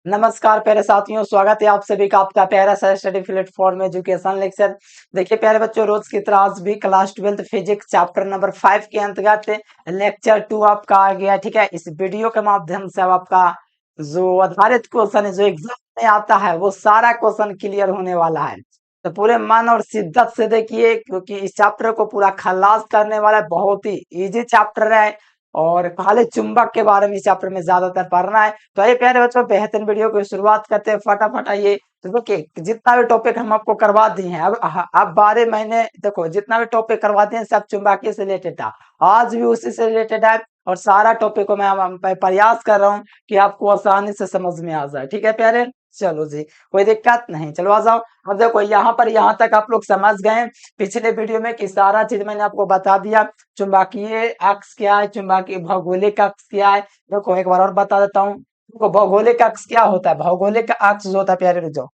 नमस्कार प्यारे साथियों, स्वागत है आप सभी का आपका प्यारा सा स्टडी प्लेटफॉर्म एजुकेशन लेक्चर। देखिए प्यारे बच्चों, रोज की तरह आज भी क्लास 12 फिजिक्स चैप्टर नंबर 5 के अंतर्गत लेक्चर 2 आपका आ गया। ठीक है, इस वीडियो के माध्यम से अब आपका जो आधारित क्वेश्चन है, जो एग्जाम में आता है, वो सारा क्वेश्चन क्लियर होने वाला है। तो पूरे मन और शिद्दत से देखिए, क्योंकि इस चैप्टर को पूरा खलास करने वाला है। बहुत ही इजी चैप्टर है और खाली चुंबक के बारे में इस चैप्टर में ज्यादातर पढ़ना है। तो ये प्यारे बच्चों, बेहतरीन वीडियो की शुरुआत करते हैं फटाफट। आइए, तो देखिए जितना भी टॉपिक हम आपको करवा दिए हैं, अब 12 महीने देखो, जितना भी टॉपिक करवा दिए हैं सब चुंबकीय से रिलेटेड था। आज भी उसी से रिलेटेड है और सारा टॉपिक को मैं प्रयास कर रहा हूँ कि आपको आसानी से समझ में आ जाए। ठीक है प्यारे, चलो जी, कोई दिक्कत नहीं, चलो आ जाओ। अब देखो यहाँ पर, यहाँ तक आप लोग समझ गए पिछले वीडियो में कि सारा चीज मैंने आपको बता दिया। चुंबकीय अक्ष क्या है, चुंबकीय भौगोलिक अक्ष क्या है। देखो एक बार और बता देता हूँ। देखो भौगोलिक अक्ष क्या होता है, भौगोलिक अक्ष जो होता है प्यारे, रुक जाओ,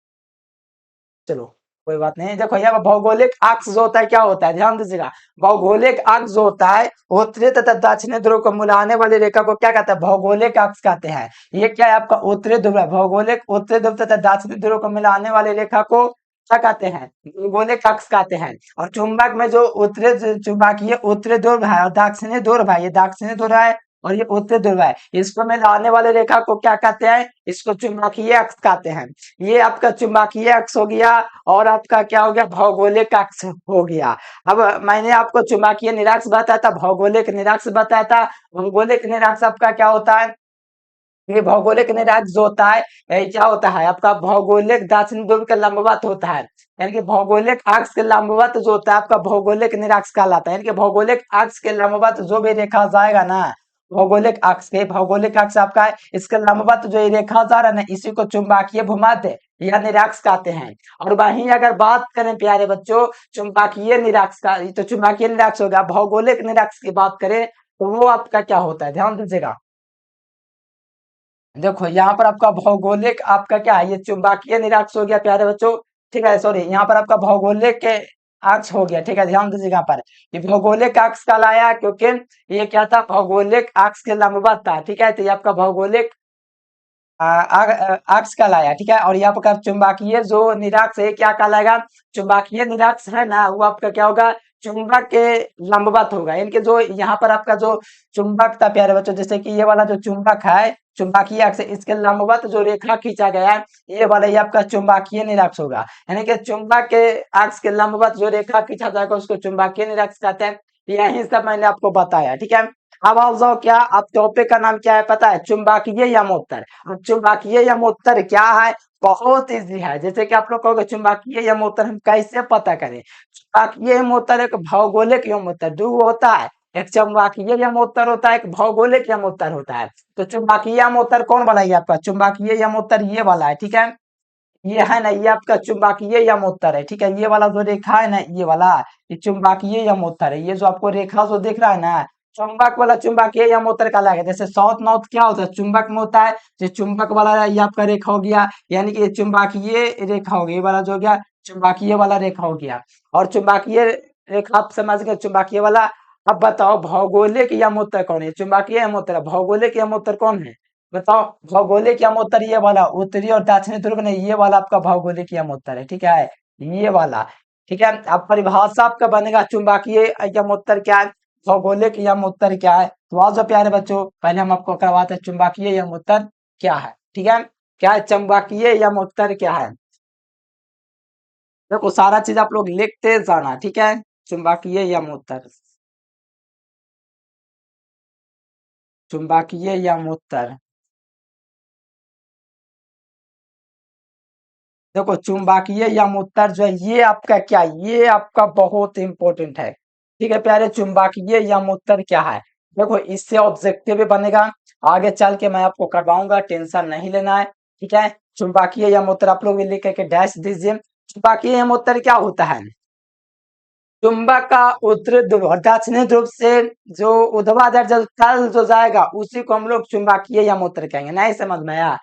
चलो कोई बात नहीं। देखो यहाँ भौगोलिक अक्ष जो होता है क्या होता है, ध्यान दीजिएगा। भौगोलिक अक्ष जो होता है, उत्तरी तथा दक्षिणी ध्रुव को मिलाने वाली रेखा को क्या कहते हैं, भौगोलिक अक्ष कहते हैं। ये क्या है, आपका उत्तरी ध्रुव है। भौगोलिक उत्तरी ध्रुव तथा दक्षिणी ध्रुव को मिलाने वाली रेखा को क्या कहते हैं, भौगोलिक अक्ष कहते हैं। और चुंबक में जो उत्तरी चुंबकीय उत्तरी ध्रुव है और दक्षिणी ध्रुव है, ये दक्षिणी ध्रुव है और ये उत्तरी ध्रुव है, इसको मिलाने वाले रेखा को क्या कहते हैं, इसको चुंबकीय अक्ष कहते हैं। ये आपका चुंबकीय अक्ष हो गया और आपका क्या हो गया, भौगोलिक अक्ष हो गया। अब मैंने आपको चुंबकीय निरक्ष बताया था, भौगोलिक निरक्ष बताया था। भौगोलिक निरक्ष आपका क्या होता है, ये भौगोलिक निरक्ष जो होता है, क्या होता है आपका, भौगोलिक दक्षिण ध्रुव के लंबवत होता है। यानी कि भौगोलिक अक्ष के लंबवत जो होता है आपका भौगोलिक निरक्ष कहलाता है। यानी कि भौगोलिक अक्ष के लंबवत जो भी रेखा जाएगा ना, भौगोलिक अक्ष आपका है, इसके लंबवत जो ये रेखा जा रहा है ना, इसी को चुंबकीय भूमध्य या निरक्ष कहते हैं। और वहीं अगर बात करें प्यारे बच्चों, चुंबकीय निरक्ष का, तो चुंबकीय निरक्ष हो गया। भौगोलिक निरक्ष की बात करें तो वो आपका क्या होता है, ध्यान दीजिएगा। देखो यहाँ पर आपका भौगोलिक आपका क्या है, ये चुंबकीय निरक्ष हो गया प्यारे बच्चों। ठीक है, सॉरी, यहाँ पर आपका भौगोलिक के अक्ष हो गया। ठीक है, ध्यान दीजिएगा यहाँ पर, ये भौगोलिक अक्ष कहलाया क्योंकि ये क्या था, भौगोलिक अक्ष के लंबवत था। ठीक है, तो ये आपका भौगोलिक अक्ष कहलाया। ठीक है, और यहाँ पर चुंबकीय जो निरक्ष है क्या कहलाएगा, चुंबकीय निरक्ष है ना, वो आपका क्या होगा, चुंबक के लंबवत होगा। इनके जो यहाँ पर आपका जो चुंबक था प्यारे बच्चों, जैसे कि ये वाला जो चुंबक है, चुंबकीय अक्ष है, इसके लंबवत जो रेखा खींचा गया है, ये वाला ये आपका चुंबकीय निरक्ष होगा। यानी कि चुंबक के अक्ष के लंबवत जो रेखा खींचा जाएगा उसको चुंबकीय निरक्ष कहते हैं। यही सब मैंने आपको बताया। ठीक है, अब आप जाओ, क्या आप टॉपिक का नाम क्या है पता है, चुंबकीय यमोत्तर। अब चुंबकीय यमोत्तर क्या है, बहुत इजी है। जैसे कि आप लोग कहोगे चुंबकीय यमोत्तर हम कैसे पता करें। चुंबकीय यमोत्तर एक भौगोलिक यमोत्तर दो होता है, एक चुंबकीय यमोत्तर होता है, एक भौगोलिक यमोत्तर होता है। तो चुंबकीय यमोत्तर कौन वाला है, ये आपका चुंबकीय यमोत्तर ये वाला है। ठीक है, ये है ना, ये आपका चुंबकीय यमोत्तर है। ठीक है, ये वाला जो रेखा है ना, ये वाला, ये चुंबकीय यमोत्तर है। ये जो आपको रेखा जो दिख रहा है ना, चुंबक वाला चुंबकीय यमोत्तर का लगा। जैसे साउथ नॉर्थ क्या होता है, चुंबक में होता है। जो चुंबक वाला ये आपका रेखा हो गया, यानी कि ये चुंबकीय रेखा हो गई, ये वाला जो हो गया चुंबकीय वाला रेखा हो गया। और चुंबकीय रेखा आप समझ गए, चुंबकीय वाला। अब बताओ भौगोलिक यमोत्तर कौन है, चुंबकीय यमोत्तर, भौगोलिक यमोत्तर कौन है, बताओ। भौगोलिक यमोत्तर ये वाला, उत्तरी और दक्षिणी ध्रुव नहीं, ये वाला आपका भौगोलिक यमोत्तर है। ठीक है, ये वाला। ठीक है, अब परिभाषा आपका बनेगा चुंबकीय यमोत्तर क्या है, भौगोलिक यमोत्तर क्या है। तो आज प्यारे बच्चों, पहले हम आपको करवाते हैं चुंबकीय यमोत्तर क्या है। ठीक है, क्या है चुंबकीय यमोत्तर क्या है। देखो सारा चीज आप लोग लिखते जाना। ठीक है, चुंबकीय यमोत्तर, चुंबकीय यमोत्तर। देखो चुंबकीय यमोत्तर जो है, ये आपका क्या, ये आपका बहुत इंपॉर्टेंट है। ठीक है प्यारे, चुंबकीय यमोत्तर क्या है। देखो इससे ऑब्जेक्टिव भी बनेगा, आगे चल के मैं आपको करवाऊंगा, टेंशन नहीं लेना है। ठीक है, चुंबकीय यमोत्तर आप लोग भी लिख के डैश दीजिए। चुंबकीय यमोत्तर क्या होता है, चुंबक का उत्तरी ध्रुव और दक्षिणी ध्रुव से जो ऊर्ध्वाधर जल तल जो जाएगा, उसी को हम लोग चुंबकीय यमोत्तर कहेंगे। नहीं समझ में आया,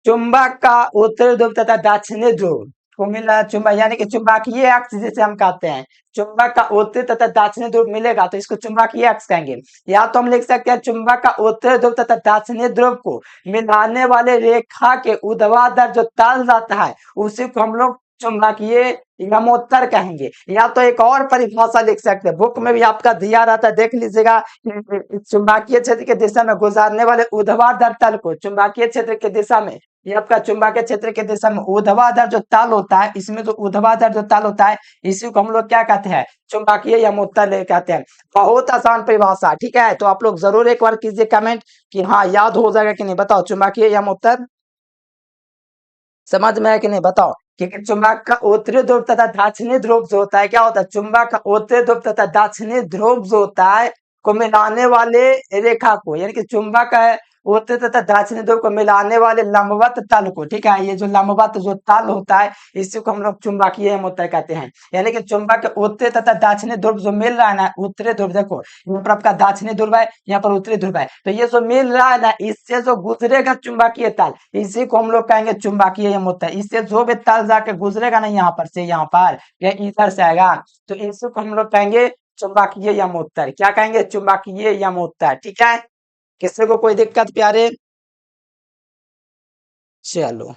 चुंबक का उत्तरी ध्रुव तथा दक्षिणी ध्रुव को मिला चुंबक, यानी कि चुंबकीय अक्ष जिसे हम कहते हैं, चुंबक का उत्तरी तथा दक्षिणी ध्रुव मिलेगा तो इसको चुंबकीय अक्ष कहेंगे। या तो हम लिख सकते हैं चुंबक का उत्तरी ध्रुव तथा दक्षिणी ध्रुव को मिलाने वाले रेखा के ऊर्ध्वाधर जो तल रहता है उसी को हम लोग चुंबकीय यमोत्तर कहेंगे। या तो एक और परिभाषा लिख सकते हैं, बुक में भी आपका दिया रहता है, देख लीजिएगा। चुंबकीय क्षेत्र के दिशा में गुजरने वाले ऊर्ध्वाधर तल को चुंबकीय क्षेत्र के दिशा में, ये आपका चुंबकीय क्षेत्र के दिशा में ऊर्ध्वाधर जो तल होता है, इसमें जो ऊर्ध्वाधर जो तल होता है इसी को हम लोग क्या कहते हैं, चुंबकीय यमोत्तर कहते हैं। बहुत आसान परिभाषा, ठीक है। तो आप लोग जरूर एक बार कीजिए कमेंट कि हाँ याद हो जाएगा कि नहीं, बताओ चुंबकीय यमोत्तर समझ में है कि नहीं, बताओ। क्योंकि चुंबक का उत्तरी ध्रुव तथा दक्षिणी ध्रुव जो होता है, क्या होता है, चुंबक का उत्तरी ध्रुव तथा दक्षिणी ध्रुव जो होता है को मिलाने वाले रेखा को, यानी कि चुंबक है उत्तरी तथा दक्षिणी ध्रुव को मिलाने वाले लंबवत तल को, ठीक है, ये जो लंबवत जो तल होता है इसी को हम लोग चुंबकीय यमोत्तर कहते हैं। यानी कि चुंबक के उत्तरी तथा दक्षिणी ध्रुव जो मिल रहा है ना, उत्तरी ध्रुव देखो यहाँ पर आपका दक्षिणी ध्रुव है, यहाँ पर उत्तरी ध्रुव है, तो ये जो मिल रहा है ना इससे जो गुजरेगा चुंबकीय तल इसी को हम लोग कहेंगे चुंबकीय यमोत्तर। इससे जो भी तल जाके गुजरेगा ना यहाँ पर से यहाँ पर या इधर से आएगा तो इसी को हम लोग कहेंगे चुंबकीय यमोत्तर। क्या कहेंगे, चुंबकीय यमोत्तर, ठीक है। किसी को कोई दिक्कत प्यारे, चलो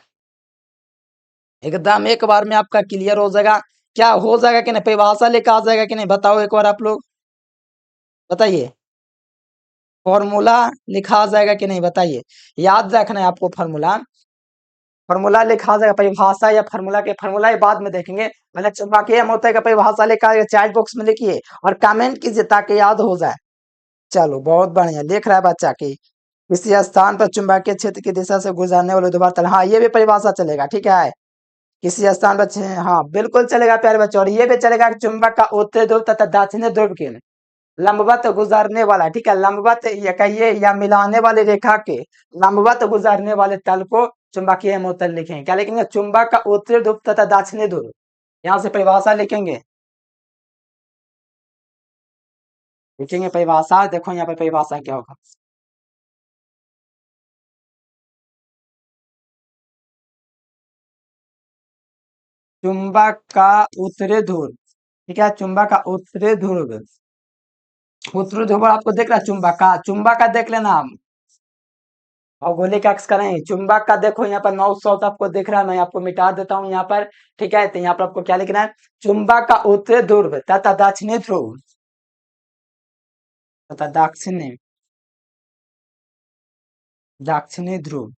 एकदम एक बार में आपका क्लियर हो जाएगा। क्या हो जाएगा कि नहीं, परिभाषा लेकर आ जाएगा कि नहीं, बताओ एक बार आप लोग बताइए। फॉर्मूला लिखा जाएगा कि नहीं बताइए, याद रखना है आपको फॉर्मूला, फॉर्मूला लिखा जाएगा। परिभाषा या फॉर्मूला के फॉर्मूला ये बाद में देखेंगे, पहले चुंबकीय यमोत्तर का परिभाषा लेकर चैट बॉक्स में लिखिए और कमेंट कीजिए ताकि याद हो जाए। चलो बहुत बढ़िया, लिख रहा है बच्चा की किसी स्थान पर चुंबकीय क्षेत्र की दिशा से गुजरने वाले ऊर्ध्वाधर तल, हाँ ये भी परिभाषा चलेगा, ठीक है। किसी स्थान पर हाँ बिल्कुल चलेगा प्यारे बच्चों, और ये भी चलेगा कि चुंबक का उत्तरी ध्रुव तथा दक्षिणी ध्रुव के लंबवत गुजरने वाला, ठीक है, लंबवत या कहिए या मिलाने वाली रेखा के लंबवत गुजरने वाले तल को चुंबकीय यमोत्तर लिखेंगे। क्या लिखेंगे, चुंबक का उत्तरी ध्रुव तथा दक्षिणी ध्रुव, यहाँ से परिभाषा लिखेंगे, लिखेंगे परिभाषा। देखो यहाँ पर परिभाषा क्या होगा, चुंबक का उत्तरी ध्रुव, ठीक है, चुंबक का उत्तरी ध्रुव, उत्तरी ध्रुव आपको देख रहा है, चुंबक का देख लेना आप, भौगोलिक अक्ष का नहीं, चुंबक का देखो यहाँ पर नॉर्थ साउथ आपको दिख रहा है, मैं आपको मिटा देता हूँ यहाँ पर, ठीक है। तो यहाँ पर आपको क्या लिखना है, चुंबक का उत्तरी ध्रुव तथा दक्षिणी ध्रुव तथा दक्षिणी दक्षिणी ध्रुव,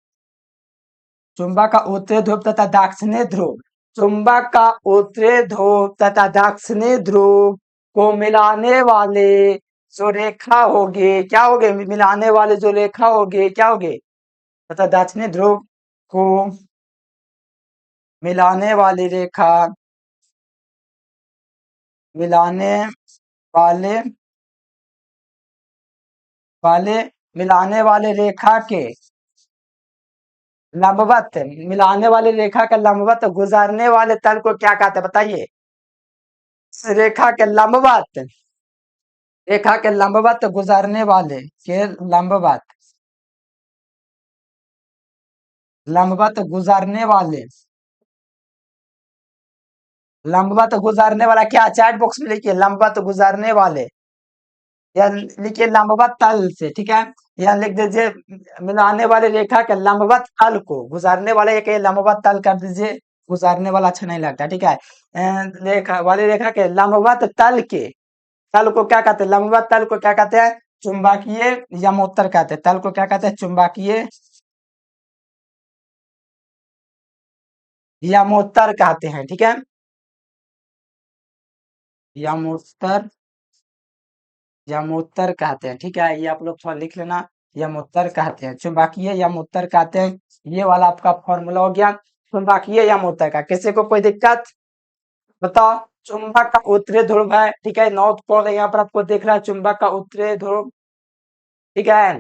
चुंबक का उत्तरी ध्रुव तथा दक्षिणी ध्रुव, चुंबक का उत्तरी ध्रुव तथा दक्षिणी ध्रुव को मिलाने वाले जो रेखा होगी, क्या होगे, मिलाने वाले जो रेखा होगी क्या होगी, तथा दक्षिणी ध्रुव को मिलाने वाली रेखा, मिलाने वाले वाले मिलाने वाले रेखा के लंबवत, मिलाने वाली रेखा का लंबवत गुजरने वाले तल को क्या कहते हैं बताइए, रेखा के लंबवत, रेखा के लंबवत गुजरने वाले के लंबवत, लंबवत गुजरने वाले, लंबवत गुजरने वाला क्या, चैट बॉक्स में लिखिए लंबवत गुजरने वाले, या लिखिए लंबवत तल से, ठीक है, या लिख दीजिए मिलाने वाले रेखा के लंबवत तल को गुजरने वाले, एक लंबवत तल कर दीजिए, गुजरने वाला अच्छा नहीं लगता, ठीक है। रेखा वाली रेखा के लंबवत तल के, तल को क्या कहते हैं, लंबवत तल को क्या कहते हैं, चुंबकीय यमोत्तर कहते हैं, तल को क्या कहते हैं, चुंबकीय यमोत्तर कहते हैं, ठीक है, यमोत्तर, यमोत्तर कहते हैं, ठीक है, ये आप लोग थोड़ा लिख लेना, यमोत्तर कहते हैं, चुंबकीय यमोत्तर कहते हैं। ये वाला आपका फॉर्मूला हो गया चुंबकीय यमोत्तर का। किसी को कोई दिक्कत बताओ, चुंबक का उत्तरी ध्रुव है, ठीक है, नॉर्थ पोल है यहाँ पर आपको दिख रहा है, चुंबक का उत्तरी ध्रुव, ठीक है,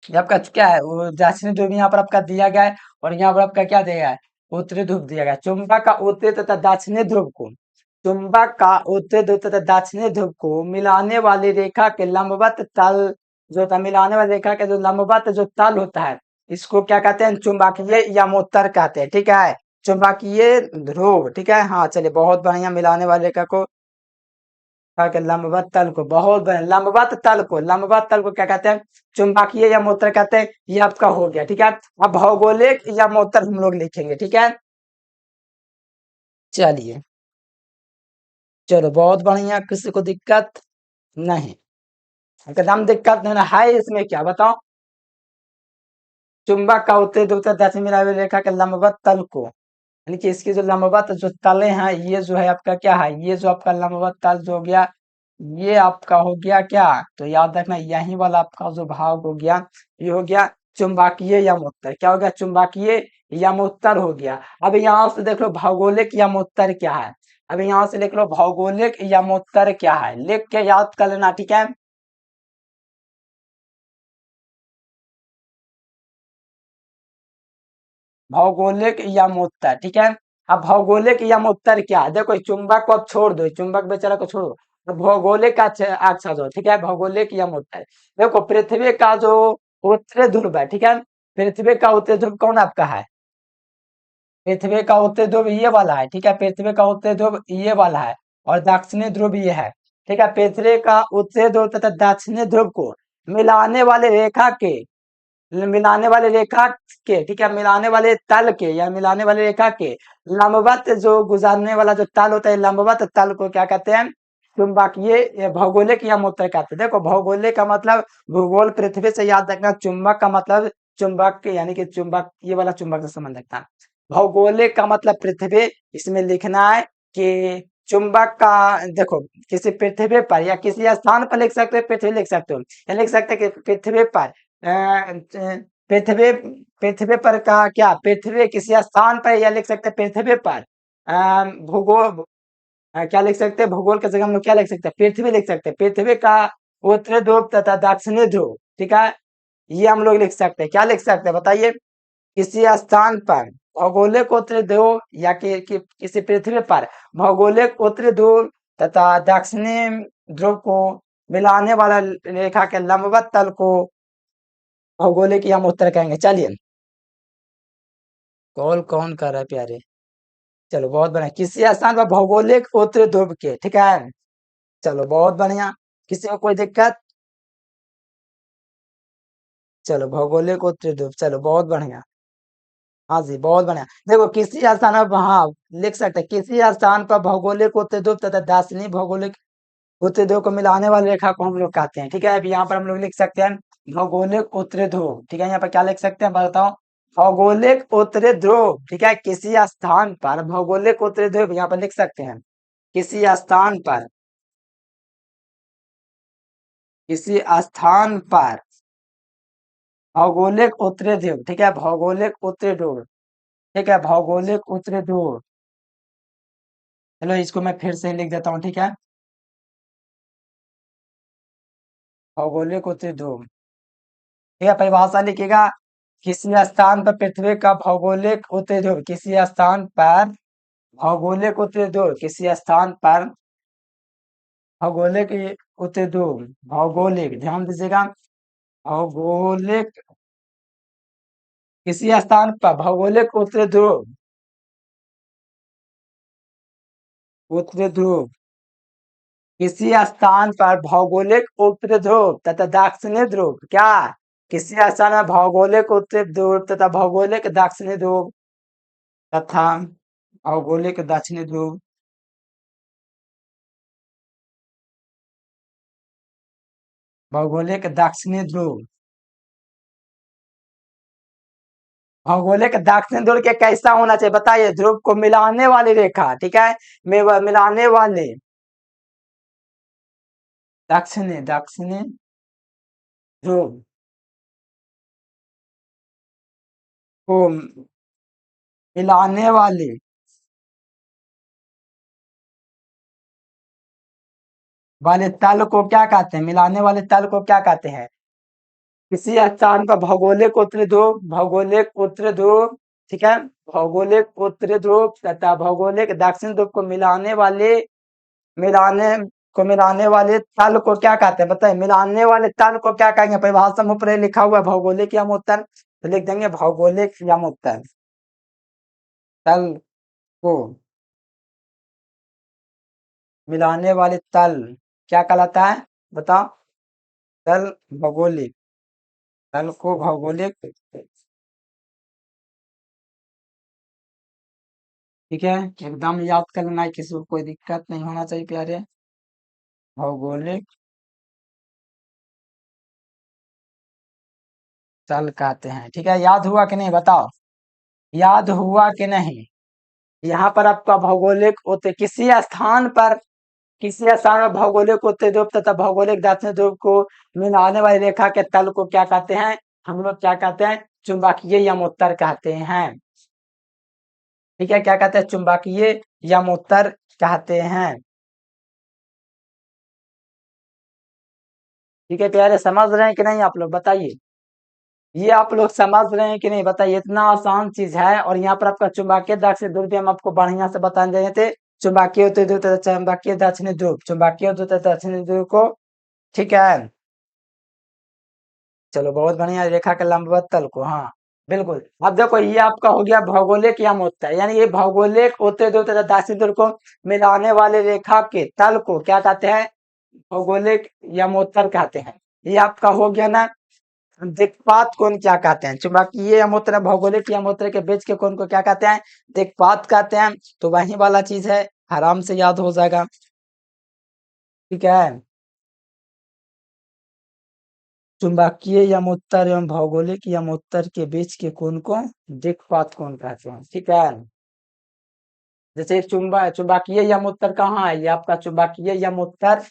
ये आपका क्या है, वो दक्षिणी ध्रुव यहाँ पर आपका दिया गया है, और यहाँ पर आपका क्या दिया है, उत्तरी ध्रुव दिया गया है। चुंबक का उत्तरी तथा दक्षिणी ध्रुव को, चुंबक का उत्तरी ध्रुव तथा दक्षिणी ध्रुव को मिलाने वाली रेखा के लंबवत तल जो होता है, मिलाने वाली रेखा के जो लंबवत जो तल होता है इसको क्या कहते हैं, चुंबकीय यमोत्तर कहते हैं, ठीक है, चुंबकीय ध्रुव, ठीक है। हाँ चलिए बहुत बढ़िया, मिलाने वाले रेखा को लंबवत तल को, बहुत बढ़िया, लंबवत तल को क्या कहते हैं, चुंबकीय या मोटर कहते हैं। ये आपका हो गया, ठीक है। अब भौगोलिक या मोटर हम लोग लिखेंगे, ठीक है। चलिए, चलो बहुत बढ़िया, किसी को दिक्कत नहीं, एकदम दिक्कत नहीं है इसमें, क्या बताओ। चुंबक का उत्तरी ध्रुव तथा दक्षिण मिलावे रेखा के लंबवत तल को, यानी कि इसकी जो लंबवत जो तले हैं, ये जो है आपका क्या है, ये जो आपका लंबवत तल जो हो गया, ये आपका हो गया क्या, तो याद रखना यही वाला आपका जो भाग हो गया, ये हो गया चुंबकीय यमोत्तर। क्या हो गया, चुंबकीय यमोत्तर हो गया। अब यहाँ से देख लो भौगोलिक यमोत्तर क्या है, अब यहाँ से लिख लो भौगोलिक यमोत्तर क्या है, लिख के याद कर लेना, ठीक है। भौगोलिक यमोत्तर, ठीक है। अब भौगोलिक यमोत्तर क्या है, देखो चुंबक को अब छोड़ दो, चुंबक बेचारा को छोड़ो, तो भौगोलिक का अच्छा दो, ठीक है। भौगोलिक यमोत्तर, देखो पृथ्वी का जो उत्तरी ध्रुव है, ठीक है, पृथ्वी का उत्तरी ध्रुव कौन आपका है, पृथ्वी का उत्तरी ध्रुव ये वाला है, ठीक है, पृथ्वी का उत्तरी ध्रुव ये वाला है, और दक्षिणी ध्रुव ये है, ठीक है। पृथ्वी का उत्तरी ध्रुव तथा दक्षिणी ध्रुव को मिलाने वाले रेखा के, मिलाने वाले रेखा के, ठीक है, मिलाने वाले तल के या मिलाने वाले रेखा के लंबवत जो गुजरने वाला जो तल होता है, लंबवत तल को क्या कहते हैं, चुंबकीय भौगोलिक या मोटर कहते हैं। देखो भौगोलिक का मतलब भूगोल, पृथ्वी से याद रखना, चुंबक का मतलब चुंबक यानी कि चुंबक, ये वाला चुंबक से संबंध रखता है। भौगोलिक का मतलब पृथ्वी, इसमें लिखना है कि चुंबक का, देखो किसी पृथ्वी पर या किसी स्थान पर लिख सकते हो, पृथ्वी लिख सकते हो, या लिख सकते हैं कि पृथ्वी पर पृथ्वी, पृथ्वी पर का क्या, पृथ्वी किसी स्थान पर, या लिख सकते हैं पृथ्वी पर भूगोल, क्या लिख सकते हैं, भूगोल की जगह हम लोग क्या लिख सकते हैं, पृथ्वी लिख सकते हैं, पृथ्वी का उत्तरी ध्रुव तथा दक्षिणी ध्रुव, ठीक है, ये हम लोग लिख सकते हैं, क्या लिख सकते हैं बताइए, किसी स्थान पर भौगोलिक उत्तरी ध्रुव या किसी पृथ्वी पर भौगोलिक उत्तरी ध्रुव तथा दक्षिणी ध्रुव को मिलाने वाला रेखा के लंबवत तल को भौगोलिक या हम उत्तर कहेंगे। चलिए, कॉल कौन कर रहा है प्यारे, चलो बहुत बढ़िया, किसी स्थान पर भौगोलिक उत्तरी ध्रुव के, ठीक है, चलो बहुत बढ़िया, किसी को कोई दिक्कत, चलो भौगोलिक उत्तरी ध्रुव, चलो बहुत बढ़िया, हाँ जी बहुत बढ़िया। देखो किसी स्थान पर, हाँ लिख सकते हैं, किसी स्थान पर भौगोलिक उत्तरी ध्रुव तथा दक्षिणी भौगोलिक उत्तरी ध्रुव को मिलाने वाली रेखा को हम लोग कहते हैं, ठीक है। अब यहाँ पर हम लोग लिख सकते हैं भौगोलिक उत्तरी ध्रुव, ठीक है, यहाँ पर क्या लिख सकते हैं बताओ, भौगोलिक उत्तरी ध्रुव, ठीक है, किसी स्थान पर भौगोलिक उत्तरी ध्रुव यहाँ पर लिख सकते हैं, किसी स्थान पर, किसी स्थान पर भौगोलिक उत्तरी ध्रुव, ठीक है, भौगोलिक उत्तरी ध्रुव, ठीक है, भौगोलिक उत्तरी ध्रुव, चलो इसको मैं फिर से लिख देता हूँ, ठीक है, भौगोलिक उत्तरी ध्रुव, ठीक है, परिभाषा लिखिएगा, किसी स्थान पर पृथ्वी का भौगोलिक उत्तरी ध्रुव, किसी स्थान पर भौगोलिक उत्तरी ध्रुव, किसी स्थान पर भौगोलिक उत्तरी ध्रुव, भौगोलिक ध्यान दीजिएगा, भौगोलिक किसी स्थान पर भौगोलिक उत्तरी ध्रुव, उत्तरी ध्रुव, किसी स्थान पर भौगोलिक उत्तरी ध्रुव तथा दक्षिणी ध्रुव, क्या, किसी स्थान में भौगोलिक उत्तरी ध्रुव तथा भौगोलिक दक्षिणी ध्रुव तथा भौगोलिक दक्षिणी ध्रुव, भौगोलिक दक्षिणी ध्रुव, भौगोलिक दक्षिणी ध्रुव के कैसा होना चाहिए बताइए, ध्रुव को मिलाने वाली रेखा, ठीक है, मिलाने वाले दक्षिणी, दक्षिणी ध्रुव को मिलाने वाले, वाले तल को क्या कहते हैं, मिलाने वाले तल को क्या कहते हैं, किसी स्थान पर भौगोलिक उत्तरी ध्रुव, भौगोलिक उत्तरी ध्रुव, ठीक है, भौगोलिक उत्तरी ध्रुव तथा भौगोलिक दक्षिण ध्रुव को मिलाने वाले, मिलाने मिलाने वाले तल को क्या कहते हैं बताइए, मिलाने वाले तल को क्या कहेंगे, परिभाषा में ऊपर लिखा हुआ है भौगोलिक यम उत्तर, तो लिख देंगे भौगोलिक यम उत्तर, तल को मिलाने वाले तल क्या कहलाता है, बताओ। तल भौगोलिक, तल को भौगोलिक, ठीक है, एकदम याद कर लेना है, किसी को कोई दिक्कत नहीं होना चाहिए प्यारे। भौगोलिक तल कहते हैं, ठीक है, याद हुआ कि नहीं बताओ, याद हुआ कि नहीं। यहाँ पर आपका भौगोलिक उत्तर किसी स्थान पर, किसी स्थान में भौगोलिक उत्तरी ध्रुव तथा भौगोलिक दक्षिणी ध्रुव को मिलाने वाली रेखा के तल को क्या कहते हैं, हम लोग क्या कहते हैं, चुंबकीय यमोत्तर कहते हैं। ठीक है, क्या कहते हैं, चुंबकीय यमोत्तर कहते हैं। ठीक है प्यारे, समझ रहे हैं कि नहीं आप लोग बताइए, ये आप लोग समझ रहे हैं कि नहीं बताइए, इतना आसान चीज है। और यहाँ पर आपका चुंबकीय दक्षिणी ध्रुव भी हम आपको बढ़िया से बता रहे थे, चुंबकीय उत्तरी ध्रुव तथा चुंबकीय दक्षिणी ध्रुव, चुंबकीय उत्तरी तथा दक्षिणी ध्रुव को, ठीक है। चलो बहुत बढ़िया, रेखा के लंबवत तल को, हाँ बिल्कुल। अब देखो ये आपका हो गया भौगोलिक यमोत्तर, यानी ये भौगोलिक उत्तरी ध्रुव तथा दक्षिणी ध्रुव को मिलाने वाले रेखा के तल को क्या कहते हैं, भौगोलिक यमोत्तर कहते हैं। ये आपका हो गया ना। दिक्पात कोण क्या कहते हैं, चुंबकीय यमोत्तर भौगोलिक यमोत्तर के बीच के कोण को क्या कहते हैं, दिक्पात कहते हैं। तो वही वाला चीज है, आराम से याद हो जाएगा, ठीक है। चुंबकीय यमोत्तर एवं भौगोलिक यमोत्तर के बीच के कोण को दिक्पात कोण कहते हैं, ठीक है। जैसे चुंबकीय यमोत्तर कहाँ है, ये आपका चुंबकीय यमोत्तर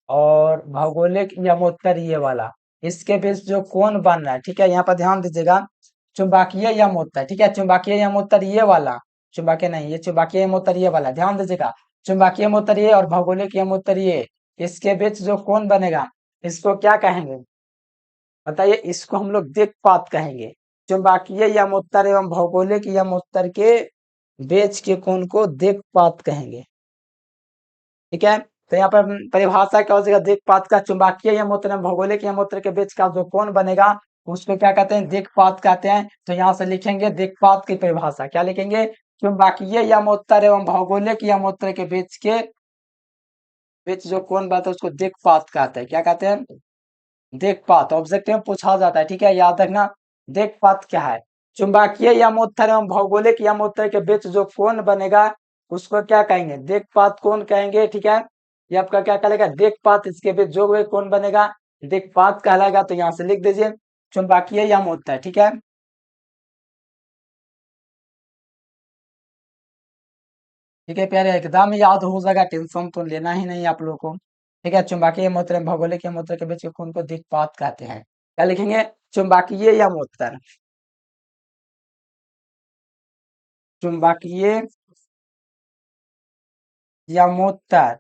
और भौगोलिक यमोत्तर ये वाला, इसके बीच जो कोण बन रहा है, ठीक है, यहाँ पर ध्यान दीजिएगा। चुंबकीय यमोत्तर, ठीक है, चुंबकीय यमोत्तर ये वाला, चुंबकीय नहीं, ये चुंबकीय यमोत्तर ये वाला, ध्यान दीजिएगा। चुंबकीय यमोत्तर ये और भौगोलिक यमोत्तर ये, इसके बीच जो कोण बनेगा, इसको क्या कहेंगे बताइए, इसको हम लोग दिक्पात कहेंगे। चुंबकीय यमोत्तर एवं भौगोलिक यमोत्तर के बीच के कोण को दिक्पात कहेंगे, ठीक है। तो यहाँ पर परिभाषा क्या हो जाएगा, दिक्पात का, चुंबकीय यमोत्तर एवं भौगोलिक यमोत्तर के बीच का जो कोण बनेगा उसको क्या कहते हैं, दिक्पात कहते हैं। तो यहाँ से लिखेंगे दिक्पात की परिभाषा, क्या लिखेंगे, चुंबकीय यमोत्तर एवं भौगोलिक यमोत्तर के बीच जो कोण बनता है उसको दिक्पात कहते हैं, क्या कहते हैं, दिक्पात। ऑब्जेक्टिव में पूछा जाता है, ठीक है, याद रखना। दिक्पात क्या है, चुंबकीय यमोत्तर एवं भौगोलिक यमोत्तर के बीच जो कोण बनेगा उसको क्या कहेंगे, दिक्पात कोण कहेंगे, ठीक है। ये आपका क्या कहलाएगा, दिक्पात, इसके बीच जो भी कोण बनेगा दिक्पात कहलाएगा। तो यहाँ से लिख दीजिए चुंबकीय यमोत्तर, ठीक है। ठीक है प्यारे, एकदम याद हो जाएगा, टेंशन तो लेना ही नहीं आप लोगों को, ठीक है। चुंबकीय यमोत्तर एवं भौगोलिक यमोत्तर के बीच के कोण को दिक्पात कहते हैं, क्या लिखेंगे, चुंबकीय यमोत्तर, चुंबकीय यमोत्तर,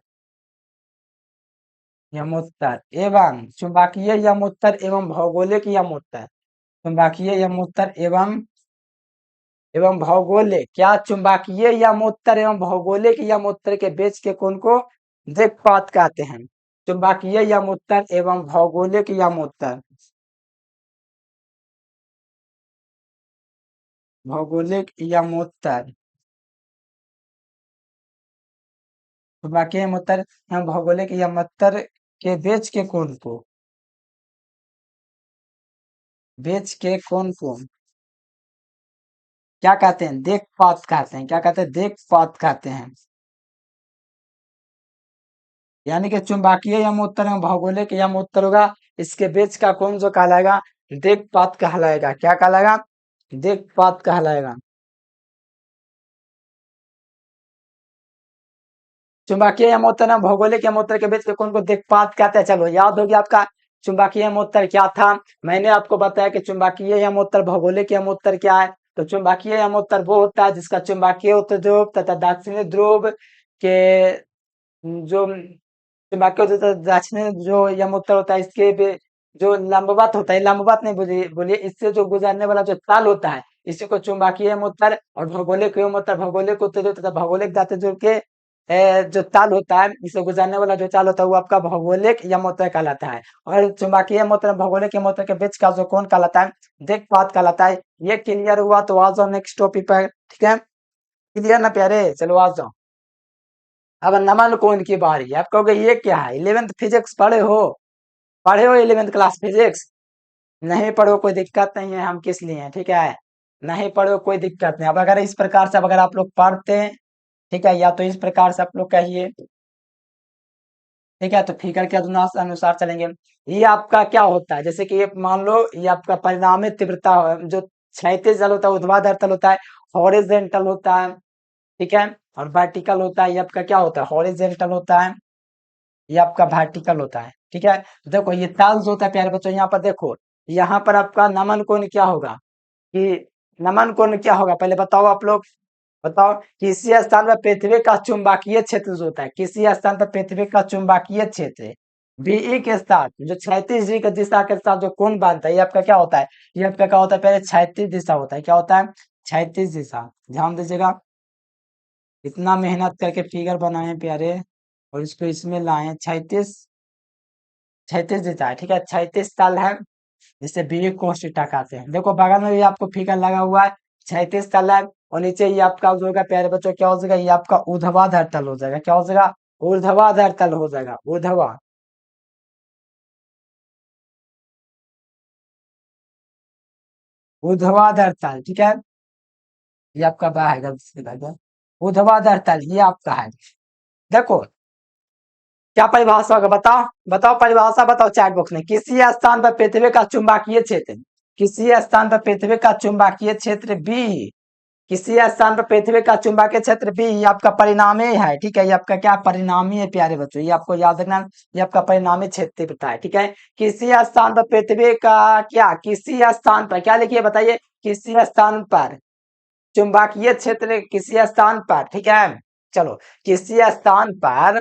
यमोत्तर एवं चुंबकीय यमोत्तर एवं भौगोलिक यमोत्तर, चुंबकीय यमोत्तर एवं भौगोलिक, क्या चुंबकीय यमोत्तर एवं भौगोलिक यमोत्तर के बीच के कोण को दिक्पात कहते हैं। चुंबकीय यमोत्तर एवं भौगोलिक यमोत्तर, भौगोलिक यमोत्तर, चुंबकीय यमोत्तर एवं भौगोलिक यमोत्तर के बीच के कोण को, बीच के कोण को क्या कहते हैं, दिक्पात कहते हैं, क्या कहते हैं, दिक्पात कहते हैं। यानी कि चुंबकीय यमोत्तर एवं भौगोलिक यमोत्तर होगा, इसके बीच का कोण जो कहलाएगा दिक्पात कहलाएगा, क्या कहलाएगा, दिक्पात कहलाएगा। चुंबकीय यमोत्तर एवं भौगोलिक यमोत्तर के बीच के कोण को दिक्पात कहते हैं। चलो याद हो गया आपका चुंबकीय यमोत्तर क्या था, मैंने आपको बताया कि चुंबकीय यमोत्तर भौगोलिक यमोत्तर क्या है। तो चुंबकीय यमोत्तर वो होता है जिसका चुंबकीय उत्तर ध्रुव तथा दक्षिणी ध्रुव के जो चुंबकीय उत्तर दक्षिणी जो यमोत्तर होता है इसके जो लंबवत होता है, लंबवत नहीं बोलिए बोलिए, इससे जो गुजरने वाला जो ताल होता है इसी को चुंबकीय यमोत्तर, और भौगोलिक यमोत्तर भौगोलिक उत्तर ध्रुव तथा भौगोलिक दक्षिणी ध्रुव के जो ताल होता है, इसे गुजरने वाला जो ताल होता है वो आपका भौगोलिक यमोत्तर कहलाता है। और चुंबकीय यमोत्तर भौगोलिक यमोत्तर के बीच का जो कोण कहलाता है दिक्पात कहलाता है। ये क्लियर हुआ, तो आ जाओ नेक्स्ट टॉपिक पर, ठीक है। क्लियर ना प्यारे, चलो आ जाओ। अब नमन कौन की बारी है। आप कहोगे ये क्या है, 11th फिजिक्स पढ़े हो? पढ़े हो 11th क्लास फिजिक्स? नहीं पढ़ो कोई दिक्कत नहीं है, हम किस लिए हैं, ठीक है। नहीं पढ़ो कोई दिक्कत नहीं। अब अगर इस प्रकार से अगर आप लोग पढ़ते हैं, ठीक है, या तो इस प्रकार से आप लोग कहिए, ठीक है, तो फिगर के अनुसार चलेंगे। ये आपका क्या होता है, जैसे कि ये मान लो ये आपका परिणामी तीव्रता जो क्षैतिज जल होता है, ऊर्ध्वाधर तल होता है, हॉरिजेंटल होता है, ठीक है, और वर्टिकल होता है। ये आपका क्या होता है, हॉरिजेंटल होता है, ये आपका वर्टिकल होता है, ठीक है। देखो ये तल जो होता है प्यारे बच्चों, यहाँ पर देखो, यहाँ पर आपका नमन कोण क्या होगा, कि नमन कोण क्या होगा, पहले बताओ आप लोग। बताओ, किसी स्थान पर पृथ्वी का चुंबकीय क्षेत्र जो होता है, किसी स्थान पर पृथ्वी का चुंबकीय क्षेत्र बीई के साथ जो क्षैतिज दिशा के दिशा के साथ जो कोण बांधता है, ये आपका क्या होता है, ये आपका क्या होता है, पहले क्षैतिज दिशा होता है। क्या होता है, क्षैतिज दिशा। ध्यान दीजिएगा, इतना मेहनत करके फिगर बनाए प्यारे, और इसको इसमें लाए, क्षैतिज, क्षैतिज दिशा है, ठीक है, क्षैतिज तल है, जिसे बी कोस थीटा कहते हैं। देखो बगल में भी आपको फिगर लगा हुआ है, क्षैतिज तल है, और नीचे ये आपका जो होगा प्यारे बच्चों क्या हो जाएगा, ये आपका ऊर्ध्वाधर तल हो जाएगा। क्या हो जाएगा, ऊर्ध्वाधर तल हो जाएगा, ऊर्ध्वाधर तल, ठीक है। ये आपका बा है, ऊर्ध्वाधर तल ये आपका है। देखो क्या परिभाषा होगा, बताओ बताओ परिभाषा बताओ चैट बॉक्स में। किसी स्थान पर पृथ्वी का चुंबकीय क्षेत्र, किसी स्थान पर पृथ्वी का चुंबकीय क्षेत्र बी, किसी स्थान पर पृथ्वी का चुंबकीय क्षेत्र बी, ये आपका परिणामी है, ठीक है। ये आपका क्या परिणामी है प्यारे बच्चों, ये आपको याद रखना, ये आपका परिणामी क्षेत्र होता है, ठीक है। किसी स्थान पर पृथ्वी का क्या, किसी स्थान पर क्या लिखिए बताइए, किसी स्थान पर चुंबकीय क्षेत्र, किसी स्थान पर, ठीक है। चलो, किसी स्थान पर,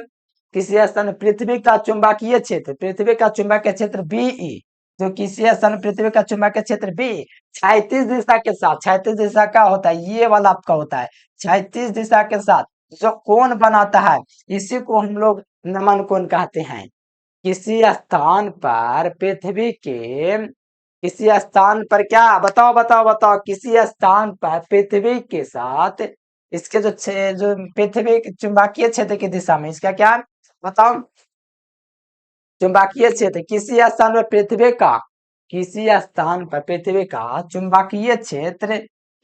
किसी स्थान पृथ्वी का चुंबकीय क्षेत्र, पृथ्वी का चुंबकीय क्षेत्र बीई, जो किसी स्थान पृथ्वी का चुंबकीय क्षेत्र बी क्षैतिज दिशा के साथ, क्षैतिज दिशा का होता है, ये वाला आपका होता है, क्षैतिज दिशा के साथ जो कोण बनाता है, इसी को हम लोग नमन कोण कहते हैं। किसी स्थान पर पृथ्वी के, किसी स्थान पर क्या, बताओ बताओ बताओ, किसी स्थान पर पृथ्वी के साथ इसके जो पृथ्वी के चुंबकीय क्षेत्र की दिशा में इसका क्या है? बताओ, चुंबकीय क्षेत्र, किसी स्थान पर पृथ्वी का, किसी स्थान पर पृथ्वी का चुंबकीय क्षेत्र,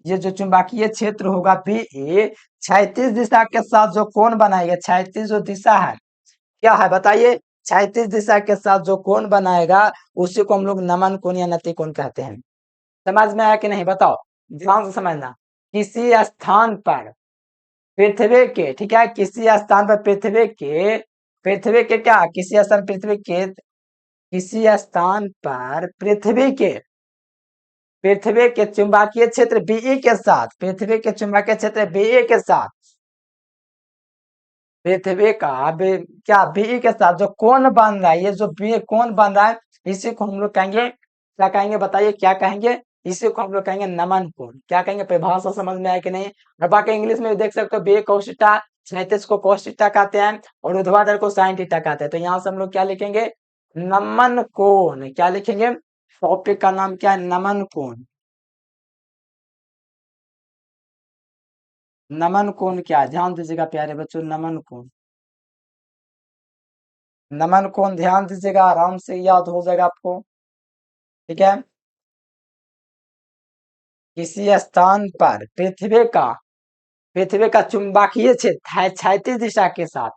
ये जो चुंबकीय क्षेत्र होगा बी ए क्षैतिज दिशा के साथ जो कोण बनाएगा, क्षैतिज जो दिशा है क्या है बताइए, क्षैतिज दिशा के साथ जो कोण बनाएगा उसी को हम लोग नमन कोण या नति कोण कहते हैं। समझ में आया कि नहीं, बताओ, ध्यान से समझना। किसी स्थान पर पृथ्वी के, ठीक है, किसी स्थान पर पृथ्वी के, पृथ्वी के क्या, किसी स्थान पृथ्वी के, किसी स्थान पर पृथ्वी के चुंबकीय क्षेत्र बीई के साथ, पृथ्वी के चुंबकीय क्षेत्र बीई के साथ, पृथ्वी का क्या बीई के साथ जो कोण बन रहा है, ये जो बी कोण बन रहा है, इसी को हम लोग कहेंगे, क्या कहेंगे बताइए, क्या कहेंगे, इसी को हम लोग कहेंगे नमन कोण। क्या कहेंगे, परिभाषा समझ में आया कि नहीं। और बाकी इंग्लिश में भी देख सकते हो, बे cos थीटा, क्षैतिज को cos थीटा कहते हैं, और ऊर्ध्वाधर को sin थीटा कहते हैं। तो यहाँ से हम लोग क्या लिखेंगे, नमन कोण, क्या लिखेंगे, टॉपिक का नाम क्या है, नमन कोण। नमन कोण क्या है, ध्यान दीजिएगा प्यारे बच्चों, नमन कोण, नमन कोण ध्यान दीजिएगा, आराम से याद हो जाएगा आपको, ठीक है। किसी स्थान पर पृथ्वी का चुंबकीय क्षेत्र है क्षैतिज दिशा के साथ,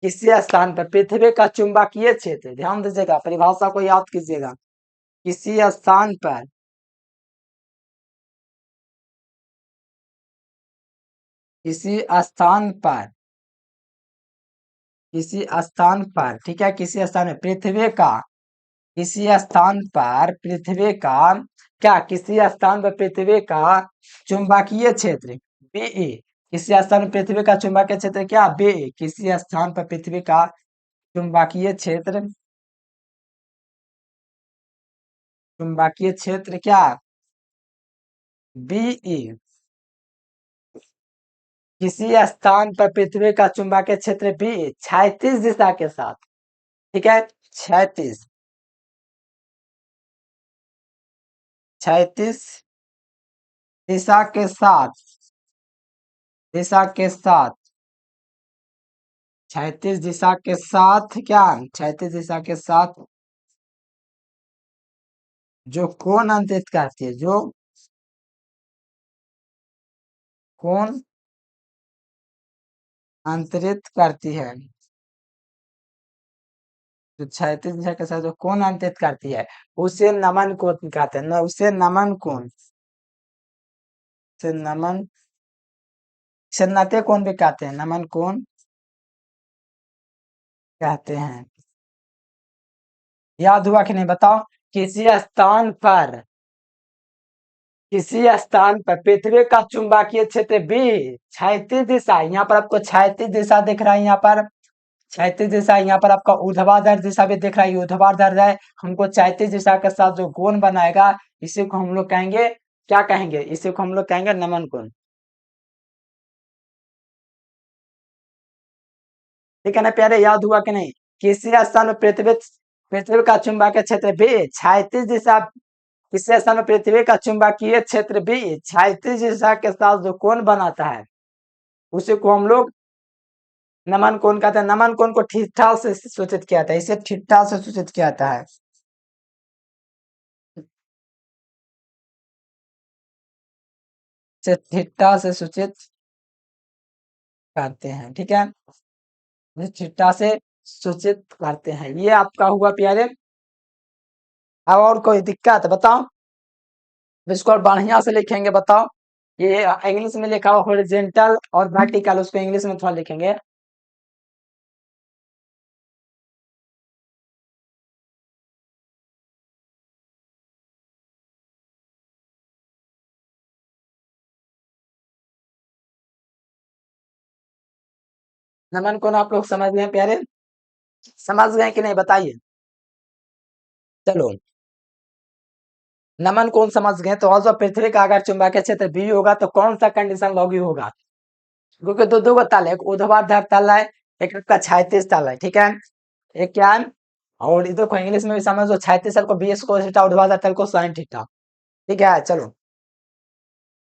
किसी स्थान पर पृथ्वी का चुंबकीय क्षेत्र, ध्यान दीजिएगा, परिभाषा को याद कीजिएगा। किसी स्थान पर, किसी स्थान पर, किसी स्थान पर, ठीक है, किसी स्थान में पृथ्वी का, किसी स्थान पर पृथ्वी का क्या, किसी स्थान पर पृथ्वी का चुंबकीय क्षेत्र बीई, किसी स्थान पर पृथ्वी का चुंबकीय क्षेत्र क्या बीई, किसी स्थान पर पृथ्वी का चुंबकीय क्षेत्र, चुंबकीय क्षेत्र क्या बीई, किसी स्थान पर पृथ्वी का चुंबकीय क्षेत्र बी क्षैतिज दिशा के साथ, ठीक है, क्षैतिज, क्षैतिज दिशा के साथ दिशा के साथ, क्षैतिज दिशा के साथ क्या, क्षैतिज दिशा के साथ जो कोण अंतरित करती है, जो कोण अंतरित करती है, जो क्षैतिज दिशा के साथ जो कोण अंतरित करती है, उसे नमन कोण कहते हैं। न उसे नमन कोण, उसे नमन, इसे नते कोण भी कहते हैं, नमन कोण कहते हैं। याद हुआ कि नहीं बताओ। किसी स्थान पर, किसी स्थान पर पृथ्वी का चुंबकीय क्षेत्र बी क्षैतिज दिशा, यहाँ पर आपको क्षैतिज दिशा दिख रहा है, यहाँ पर क्षैतिज दिशा, यहाँ पर आपका ऊर्ध्वाधर दिशा भी दिख रहा है, ऊर्ध्वाधर है। हमको क्षैतिज दिशा के साथ जो कोण बनाएगा, इसी को हम लोग कहेंगे, क्या कहेंगे, इसी को हम लोग कहेंगे नमन कोण। ठीक है ना प्यारे, याद हुआ कि नहीं। किसी स्थान में पृथ्वी, पृथ्वी का चुंबकीय क्षेत्र भी क्षैतिज दिशा, किसी स्थान में पृथ्वी का चुंबकीय क्षेत्र भी क्षैतिज दिशा के साथ जो कोण बनाता है, उसी को हम लोग नमन कोण कहते हैं। नमन कोण को ठीठा से सूचित किया जाता है, इसे ठीठा से सूचित किया जाता है। इसे ठीठा से सूचित करते हैं, ठीक है, इसे ठीठा से सूचित करते हैं। ये आपका हुआ प्यारे। अब और कोई दिक्कत बताओ, इसको और बढ़िया से लिखेंगे बताओ। ये इंग्लिश में लिखा हुआ हॉरिजॉन्टल और वर्टिकल, उसको इंग्लिश में थोड़ा लिखेंगे। नमन कोण आप लोग समझ गए प्यारे, समझ गए कि नहीं बताइए। चलो, नमन कोण समझ गए तो और जो पृथ्वी का अगर चुंबकीय क्षेत्र बी होगा तो कौन सा कंडीशन लागू होगा, क्योंकि दो दो तल है, एक ऊर्ध्वाधर तल है, एक आपका क्षैतिज तल है, ठीक है। एक क्या है, और इधर को इंग्लिश में भी समझो, क्षैतिज तल को बी कोस थीटा, ऊर्ध्वाधर तल को साइन थीटा, ठीक है। चलो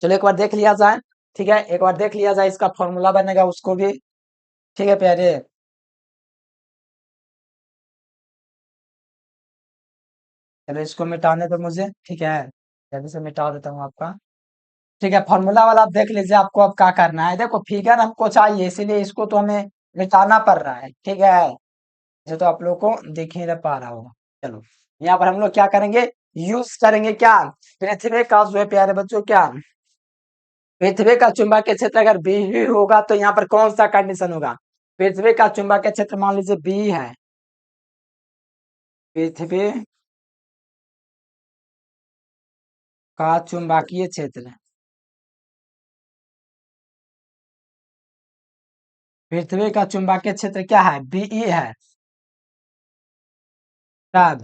चलो एक बार देख लिया जाए, ठीक है, एक बार देख लिया जाए, इसका फॉर्मूला बनेगा उसको भी, ठीक है प्यारे। चलो इसको मिटाने दो मुझे, ठीक है, जल्दी से मिटा देता हूँ आपका। ठीक है, फॉर्मूला वाला आप देख लीजिए, आपको अब क्या करना है। देखो फिगर हमको चाहिए, इसीलिए इसको तो हमें मिटाना पड़ रहा है, ठीक है, जो तो आप लोग को दिख ही नहीं पा रहा होगा। चलो यहाँ पर हम लोग क्या करेंगे, यूज करेंगे क्या, पृथ्वी का जो है प्यारे बच्चों, क्या पृथ्वी का चुंबकीय क्षेत्र अगर बी ही होगा तो यहाँ पर कौन सा कंडीशन होगा। पृथ्वी का चुंबकीय क्षेत्र मान लीजिए बी है, पृथ्वी का चुंबकीय क्षेत्र, पृथ्वी का चुंबकीय क्षेत्र क्या है, बीई है। तब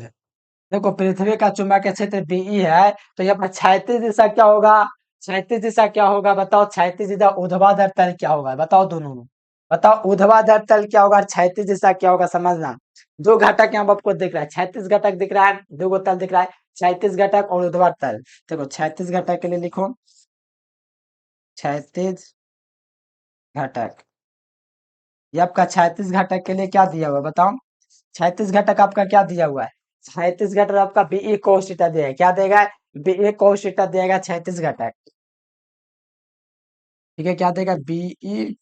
देखो पृथ्वी का चुंबकीय क्षेत्र बीई है, तो यहाँ पर क्षैतिज दिशा क्या होगा, क्षैतिज दिशा क्या होगा बताओ, क्षैतिज दिशा ऊर्ध्वाधर तल क्या होगा बताओ, दोनों में बताओ, ऊर्ध्वाधर तल क्या होगा और क्षैतिज दिशा क्या होगा, समझना। दो घटक यहाँ आपको दिख रहा है, क्षैतिज घटक दिख रहा है, दो गो तल दिख रहा है, क्षैतिज घटक और ऊर्ध्वाधर तल। देखो क्षैतिज घटक के लिए लिखो, क्षैतिज घटक, ये आपका क्षैतिज घटक के लिए क्या दिया हुआ है बताओ, क्षैतिज घटक आपका क्या दिया हुआ है, क्षैतिज घटक आपका बीई cos थीटा दिया है, क्या देगा, बीई cos थीटा देगा क्षैतिज घटक, ठीक है, क्या देगा बीई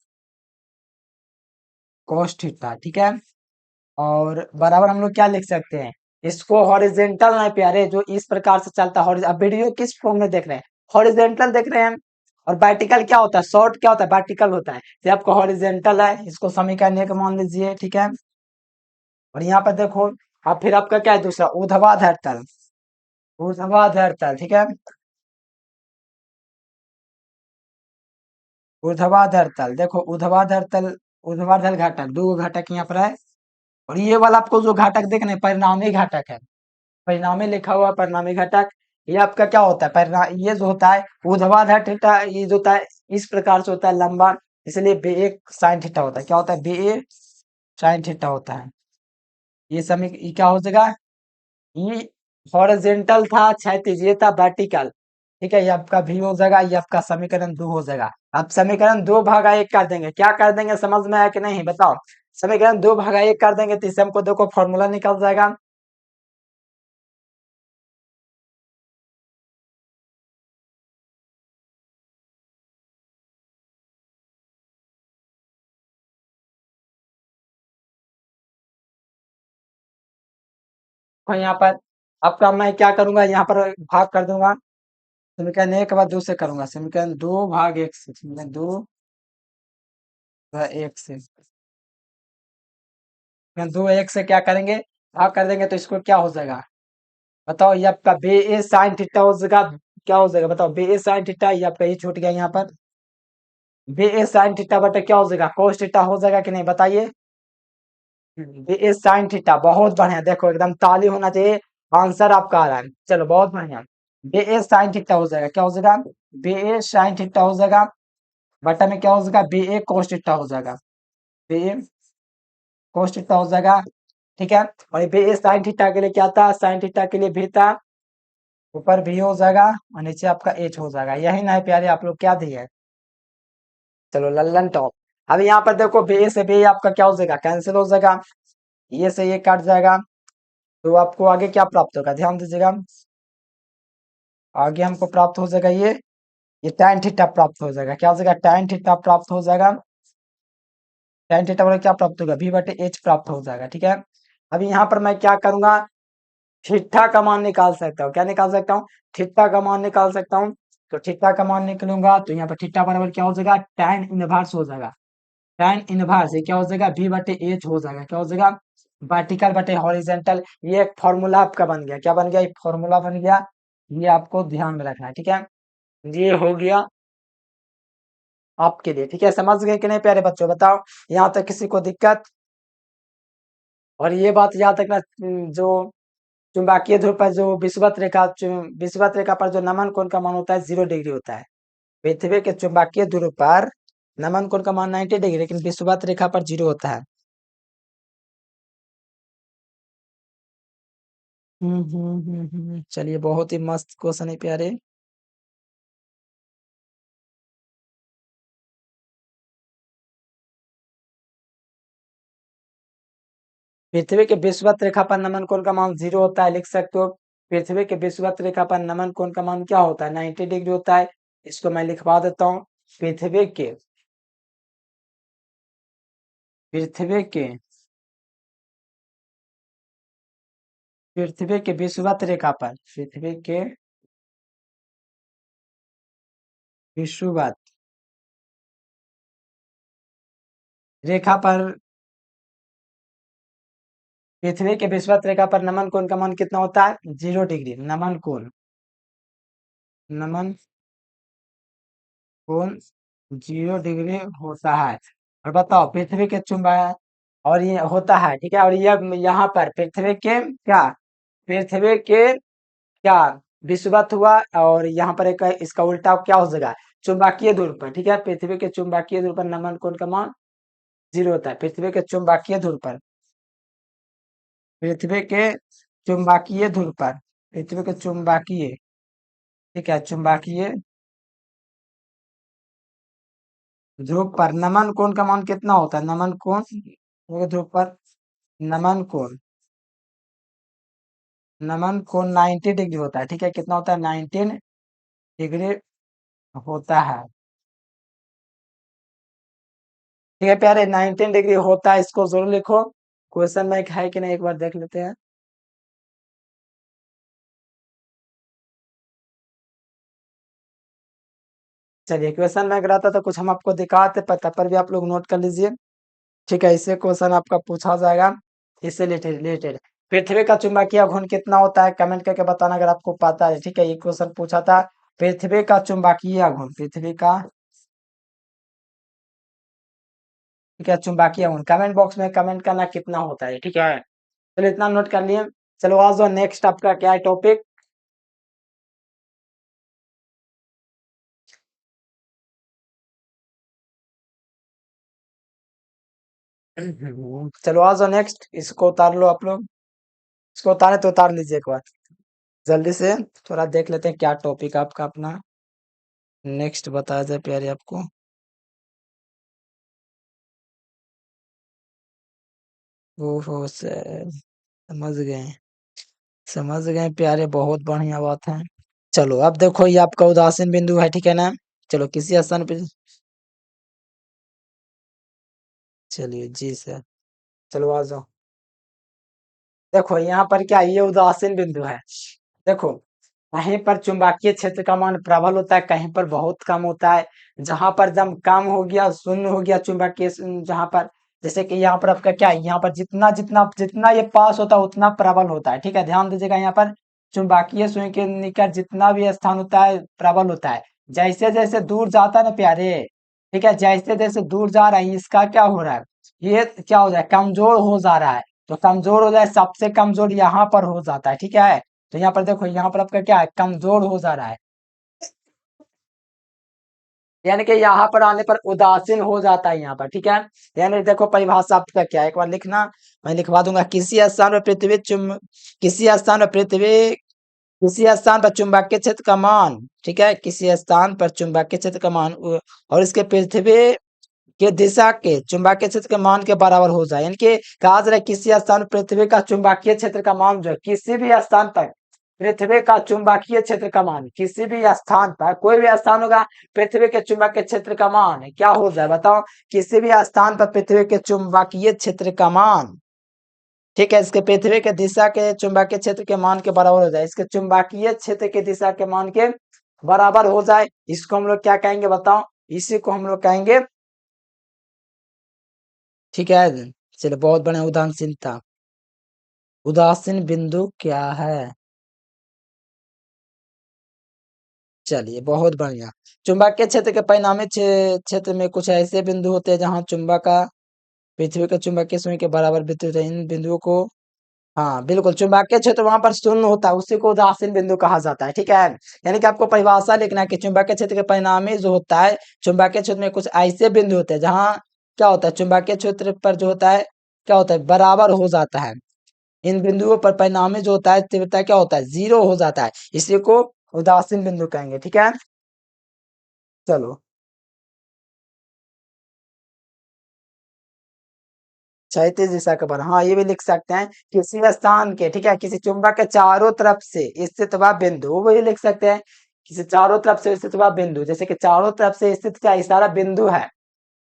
cos थीटा, ठीक है। और बराबर हम लोग क्या लिख सकते हैं, इसको हॉरिजेंटल ना प्यारे, जो इस प्रकार से चलता है, अब वीडियो किस फॉर्म में देख रहे हैं, हॉरिजेंटल देख रहे हैं। और वर्टिकल क्या होता है, शॉर्ट क्या होता है, वर्टिकल होता है। ये आपको हॉरिजेंटल है, इसको समीकरण एक मान लीजिए, ठीक है। और यहाँ पर देखो, अब फिर आपका क्या है दूसरा, ऊर्ध्वाधर तल, ऊर्ध्वाधर तल, ठीक है, ऊर्ध्वाधर तल, देखो ऊर्ध्वाधर तल, ऊर्ध्वाधर घटक, दो घटक यहाँ पर है। और ये वाला आपको जो घटक देख रहे हैं परिणामी घटक है, परिणामी लिखा हुआ परिणामी घटक, ये आपका क्या होता है, परिणाम, ये जो होता है ऊर्ध्वाधर थीटा, ये जो होता है इस प्रकार से होता है लंबा, इसलिए बे एक साइन थीटा होता है, क्या होता है बे ए साइन थीटा होता है। ये समय ये क्या हो जाएगा, ये हॉरिजेंटल था, क्षैतिज ये था वर्टिकल, ठीक है, ये आपका भी हो जाएगा, ये आपका समीकरण 2 हो जाएगा। अब समीकरण 2 भागा 1 कर देंगे, क्या कर देंगे समझ में आया कि नहीं बताओ। समीकरण 2 भागा 1 कर देंगे तो इससे हमको देखो फॉर्मूला निकल जाएगा। और यहाँ पर आपका मैं क्या करूंगा, यहाँ पर भाग कर दूंगा। समीकरण 1 के बाद 2 से करूंगा, समीकरण 2 भाग 1 से, समीकरण 2 भाग 1 से, समीकरण 2 1 से क्या करेंगे, भाग कर देंगे तो इसको क्या हो जाएगा बताओ। ये आपका बे ए साइन थीटा हो जाएगा, क्या हो जाएगा बताओ, बे ए साइन थीटा, ये आपका ये छूट गया यहाँ पर। बे ए साइन थीटा बटे क्या हो जाएगा, कोस थीटा हो जाएगा कि नहीं बताइए। बे ए साइन थीटा, बहुत बढ़िया, देखो एकदम ताली होना चाहिए, आंसर आपका आ रहा है, चलो बहुत बढ़िया। बे ए साइन थीटा हो जाएगा, क्या हो जाएगा, बे ए साइन थीटा हो जाएगा, बटा में क्या हो जाएगा, बे ए कोस थीटा हो जाएगा, बे ए कोस थीटा हो जाएगा। ठीक है, और बे ए साइन थीटा के लिए क्या था, साइन थीटा के लिए भी था, ऊपर भी हो जाएगा और नीचे आपका एच हो जाएगा। यही ना है प्यारे, आप लोग क्या दिए, चलो लल्लन टॉप। अब यहाँ पर देखो बे से बे आपका क्या हो जाएगा, कैंसिल हो जाएगा, ये से ये काट जाएगा, तो आपको आगे क्या प्राप्त होगा ध्यान दीजिएगा। आगे हमको प्राप्त हो जाएगा ये tan थीटा प्राप्त हो जाएगा, क्या हो जाएगा, tan थीटा प्राप्त हो जाएगा। tan थीटा वाला क्या प्राप्त होगा, v बटे h प्राप्त हो जाएगा। ठीक है, अभी यहाँ पर मैं क्या करूंगा, थीटा का मान निकाल सकता हूँ, क्या निकाल सकता हूँ, थीटा का मान निकाल सकता हूँ। तो थीटा का मान निकलूंगा तो यहाँ पर थीटा बराबर क्या हो जाएगा, tan इनवर्स हो जाएगा, tan इनवर्स ये क्या हो जाएगा, v बटे h हो जाएगा, क्या हो जाएगा, वर्टिकल बटे हॉरिजेंटल। ये एक फॉर्मूला आपका बन गया, क्या बन गया, एक फॉर्मूला बन गया, ये आपको ध्यान में रखना है। ठीक है, ये हो गया आपके लिए। ठीक है, समझ गए कि नहीं प्यारे बच्चों बताओ, यहाँ तक किसी को दिक्कत। और ये बात याद रखना, जो चुंबकीय ध्रुव पर जो विषुवत रेखा, विषुवत रेखा पर जो नमन कोण का मान होता है 0 डिग्री होता है। पृथ्वी के चुंबकीय ध्रुव पर नमन कोण का मान 90 डिग्री, लेकिन विषुवत रेखा पर 0 होता है। चलिए, बहुत ही मस्त क्वेश्चन है प्यारे। पृथ्वी के विषुवत रेखा पर नमन कोण का मान 0 होता है, लिख सकते हो। पृथ्वी के विषुवत रेखा पर नमन कोण का मान क्या होता है, 90 डिग्री होता है। इसको मैं लिखवा देता हूँ, पृथ्वी के पृथ्वी के पृथ्वी के विषुवत रेखा पर, पृथ्वी के विषुवत रेखा पर, पृथ्वी के विषुवत रेखा पर नमन कोण का मान कितना होता है, 0 डिग्री। नमन कोण, नमन कोण 0 डिग्री होता है। और बताओ पृथ्वी के चुंबक, और ये होता है, ठीक है, और ये यहाँ पर पृथ्वी के क्या, पृथ्वी के क्या विषुवत हुआ, और यहाँ पर एक इसका उल्टा क्या हो जाएगा, चुंबकीय ध्रुव पर। ठीक है, पृथ्वी के चुंबकीय ध्रुव पर नमन कोण का मान 0 होता है, पृथ्वी के चुंबकीय ध्रुव पर, पृथ्वी के चुंबकीय ध्रुव पर, पृथ्वी के चुंबकीय, ठीक है, चुंबकीय ध्रुव पर नमन कोण का मान कितना होता है, नमन कोण वो ध्रुव पर, नमन कोण, नमन कोण 90 डिग्री होता है। ठीक है, कितना होता है, 19 डिग्री होता है। ठीक है प्यारे, 19 डिग्री होता है, इसको जरूर लिखो। क्वेश्चन में है कि नहीं एक बार देख लेते हैं। चलिए, क्वेश्चन में रहता तो कुछ हम आपको दिखाते, पता पर भी आप लोग नोट कर लीजिए। ठीक है, इससे क्वेश्चन आपका पूछा जाएगा, इससे रिलेटेड रिलेटेड। पृथ्वी का चुंबकीय घूर्ण कितना होता है, कमेंट करके बताना अगर आपको पता है। ठीक है, ये क्वेश्चन पूछा था, पृथ्वी का चुंबकीय घूर्ण, पृथ्वी का, ठीक है, चुंबकीय घूर्ण, कमेंट बॉक्स में कमेंट करना कितना होता है। ठीक है, चलो इतना नोट कर लिए। चलो आज नेक्स्ट आपका क्या है टॉपिक। चलो आज नेक्स्ट, इसको उतार लो आप लोग, इसको उतारे तो उतार लीजिए एक बार। जल्दी से थोड़ा देख लेते हैं क्या टॉपिक आपका अपना नेक्स्ट बताया जाए प्यारे आपको। ओहो सर, समझ गए, समझ गए प्यारे, बहुत बढ़िया बात है। चलो अब देखो ये आपका उदासीन बिंदु है, ठीक है ना। चलो किसी स्थान पे, चलिए जी सर, चलो आ जाओ। देखो यहाँ पर क्या है, ये उदासीन बिंदु है। देखो कहीं पर चुंबकीय क्षेत्र का मान प्रबल होता है, कहीं पर बहुत कम होता है। जहां पर जब कम हो गया, शून्य हो गया चुंबकीय, जहां पर जैसे कि यहाँ पर आपका क्या है, यहाँ पर जितना जितना जितना ये पास होता है उतना प्रबल होता है, ठीक है। ध्यान दीजिएगा यहाँ पर चुंबकीय सुई के निकट जितना भी स्थान होता है प्रबल होता है। जैसे जैसे दूर जाता है ना प्यारे, ठीक है, जैसे जैसे दूर जा रहा है इसका क्या हो रहा है, ये क्या हो रहा है, कमजोर हो जा रहा है। तो कमजोर हो जाए, सबसे कमजोर यहाँ पर हो जाता है, ठीक है। तो यहाँ पर देखो, यहाँ पर आपका क्या है, कमजोर हो जा रहा है, यानी कि यहाँ पर आने पर उदासीन हो जाता है यहाँ पर, ठीक है। यानी देखो परिभाषा आपका क्या है, एक बार लिखना, मैं लिखवा दूंगा। किसी स्थान पर पृथ्वी, किसी स्थान पर चुंबकीय क्षेत्र का मान, ठीक है, किसी स्थान पर चुंबकीय क्षेत्र का मान और इसके पृथ्वी के दिशा के चुंबकीय क्षेत्र के मान के बराबर हो जाए, यानी कि कहा जा रहा है किसी स्थान पर पृथ्वी का चुंबकीय क्षेत्र का मान जो है, किसी भी स्थान पर पृथ्वी का चुंबकीय क्षेत्र का मान, किसी भी स्थान पर, कोई भी स्थान होगा, पृथ्वी के चुंबकीय क्षेत्र का मान क्या हो जाए बताओ। किसी भी स्थान पर पृथ्वी के चुंबकीय क्षेत्र का मान, ठीक है, इसके पृथ्वी के दिशा के चुंबकीय क्षेत्र के मान के बराबर हो जाए, इसके चुंबकीय क्षेत्र के दिशा के मान के बराबर हो जाए, इसको हम लोग क्या कहेंगे बताओ, इसी को हम लोग कहेंगे, ठीक है। चलो बहुत बढ़िया, उदासीनता, उदासीन बिंदु क्या है। चलिए बहुत बढ़िया। चुंबकीय क्षेत्र के परिणामी क्षेत्र में कुछ ऐसे बिंदु होते हैं जहां चुंबक का पृथ्वी के चुंबकीय सुई के बराबर विद्युत है। इन बिंदुओं को, हाँ बिल्कुल, चुंबकीय क्षेत्र वहां पर शून्य होता है, उसी को उदासीन बिंदु कहा जाता है, ठीक है। यानी कि आपको परिभाषा लिखना है कि चुंबकीय क्षेत्र के परिणामी जो होता है, चुंबकीय क्षेत्र में कुछ ऐसे बिंदु होते हैं जहां क्या होता है, चुंबकीय क्षेत्र पर जो होता है क्या होता है, बराबर हो जाता है। इन बिंदुओं पर परिणामी जो होता है तीव्रता क्या होता है, जीरो हो जाता है, इसी को उदासीन बिंदु कहेंगे, ठीक है। चलो, क्षैतिज दिशा का बल, हाँ ये भी लिख सकते हैं। किसी स्थान के, ठीक है, किसी चुंबक के चारों तरफ से स्थित वह बिंदु, वो भी लिख सकते हैं। किसी चारों तरफ से स्थित वह बिंदु, जैसे कि चारों तरफ से स्थित क्या इशारा बिंदु है,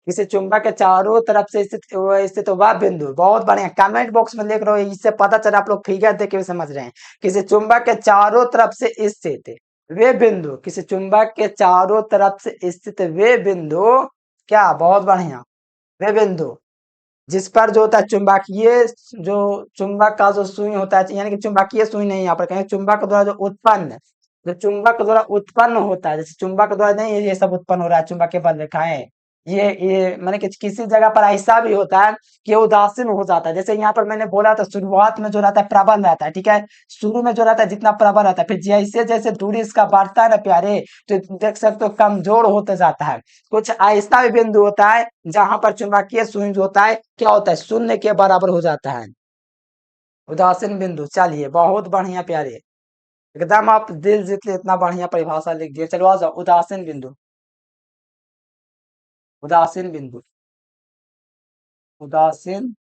किसी चुंबक के चारों तरफ से स्थित वह बिंदु, बहुत बढ़िया, कमेंट बॉक्स में लिख रहे हो, इससे पता चला आप लोग फिगर देख के भी समझ रहे हैं। किसी चुंबक के चारों तरफ से स्थित वे बिंदु, किसी चुंबक के चारों तरफ से स्थित वे बिंदु, क्या, बहुत बढ़िया, वे बिंदु जिस पर जो होता है चुंबकीय, जो चुंबक का जो सुई होता है, यानी कि चुंबकीय सुई नहीं, यहाँ पर कहें चुंबक द्वारा जो उत्पन्न, जो चुंबक द्वारा उत्पन्न होता है, जैसे चुंबक द्वारा नहीं ये सब उत्पन्न हो रहा है, चुंबकीय बल रेखाएं, ये मैंने कि किसी जगह पर ऐसा भी होता है कि उदासीन हो जाता है। जैसे यहाँ पर मैंने बोला था शुरुआत में जो रहता है प्रबल रहता है, ठीक है, शुरू में जो रहता है जितना प्रबल रहता है, फिर जैसे जैसे दूरी इसका बढ़ता है ना प्यारे, तो देख सकते हो कमजोर होते जाता है। कुछ ऐसा भी बिंदु होता है जहां पर चुंबकीय सुई जो होता है क्या होता है, शून्य के बराबर हो जाता है, उदासीन बिंदु। चलिए बहुत बढ़िया प्यारे, एकदम आप दिल जीत लिए, इतना बढ़िया परिभाषा लिख दिए। चलो आ जाओ, उदासीन बिंदु, उदासीन बिंदु, उदासीन,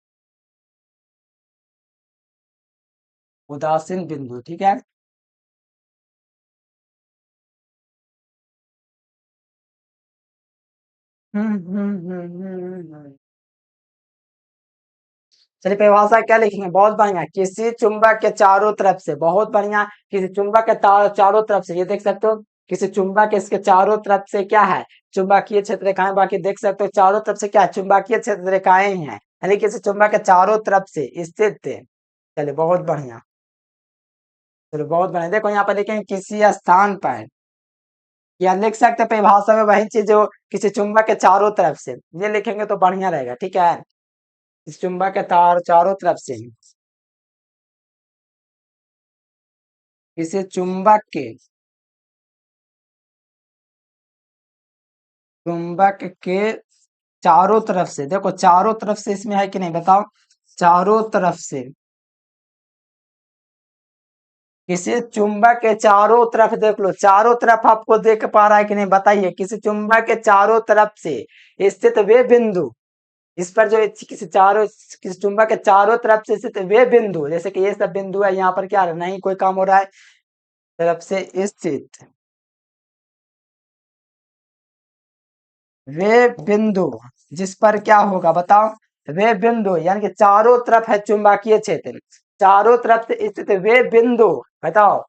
उदासीन बिंदु, ठीक है। चलिए परिभाषा क्या लिखेंगे, बहुत बढ़िया, किसी चुंबक के चारों तरफ से, बहुत बढ़िया, किसी चुंबक के चारों तरफ से, ये देख सकते हो, किसी चुंबक के इसके चारों तरफ से क्या है, चुंबकीय क्षेत्र रेखाएं, बाकी देख सकते हो चारों तरफ से क्या है, चुंबकीय क्षेत्र रेखाएं ही हैं, यानी किसी चुंबक के चारों तरफ से स्थित थे। चलिए बहुत बढ़िया, चलो बहुत बढ़िया, देखो यहाँ पर लिखेंगे किसी स्थान पर, या लिख सकते हैं परिभाषा में वही चीज जो किसी चुंबक के चारों तरफ से, ये लिखेंगे तो बढ़िया रहेगा, ठीक है। इस चुंबक के तार चारों तरफ से, किसी चुंबक के चारों तरफ से, देखो चारों तरफ से इसमें है कि नहीं बताओ, चारों तरफ से किसी चुंबक के चारों तरफ देख लो, चारों तरफ आपको देख पा रहा है कि नहीं बताइए। किसी चुंबक के चारों तरफ से स्थित वे बिंदु, इस पर जो किसी चुंबक के चारों तरफ से स्थित वे बिंदु, जैसे कि ये सब बिंदु है, यहाँ पर क्या नहीं कोई काम हो रहा है, तरफ से स्थित वे बिंदु जिस पर क्या होगा बताओ, वे बिंदु यानी कि चारों तरफ है चुंबकीय क्षेत्र, चारों तरफ से स्थित वे बिंदु, बताओ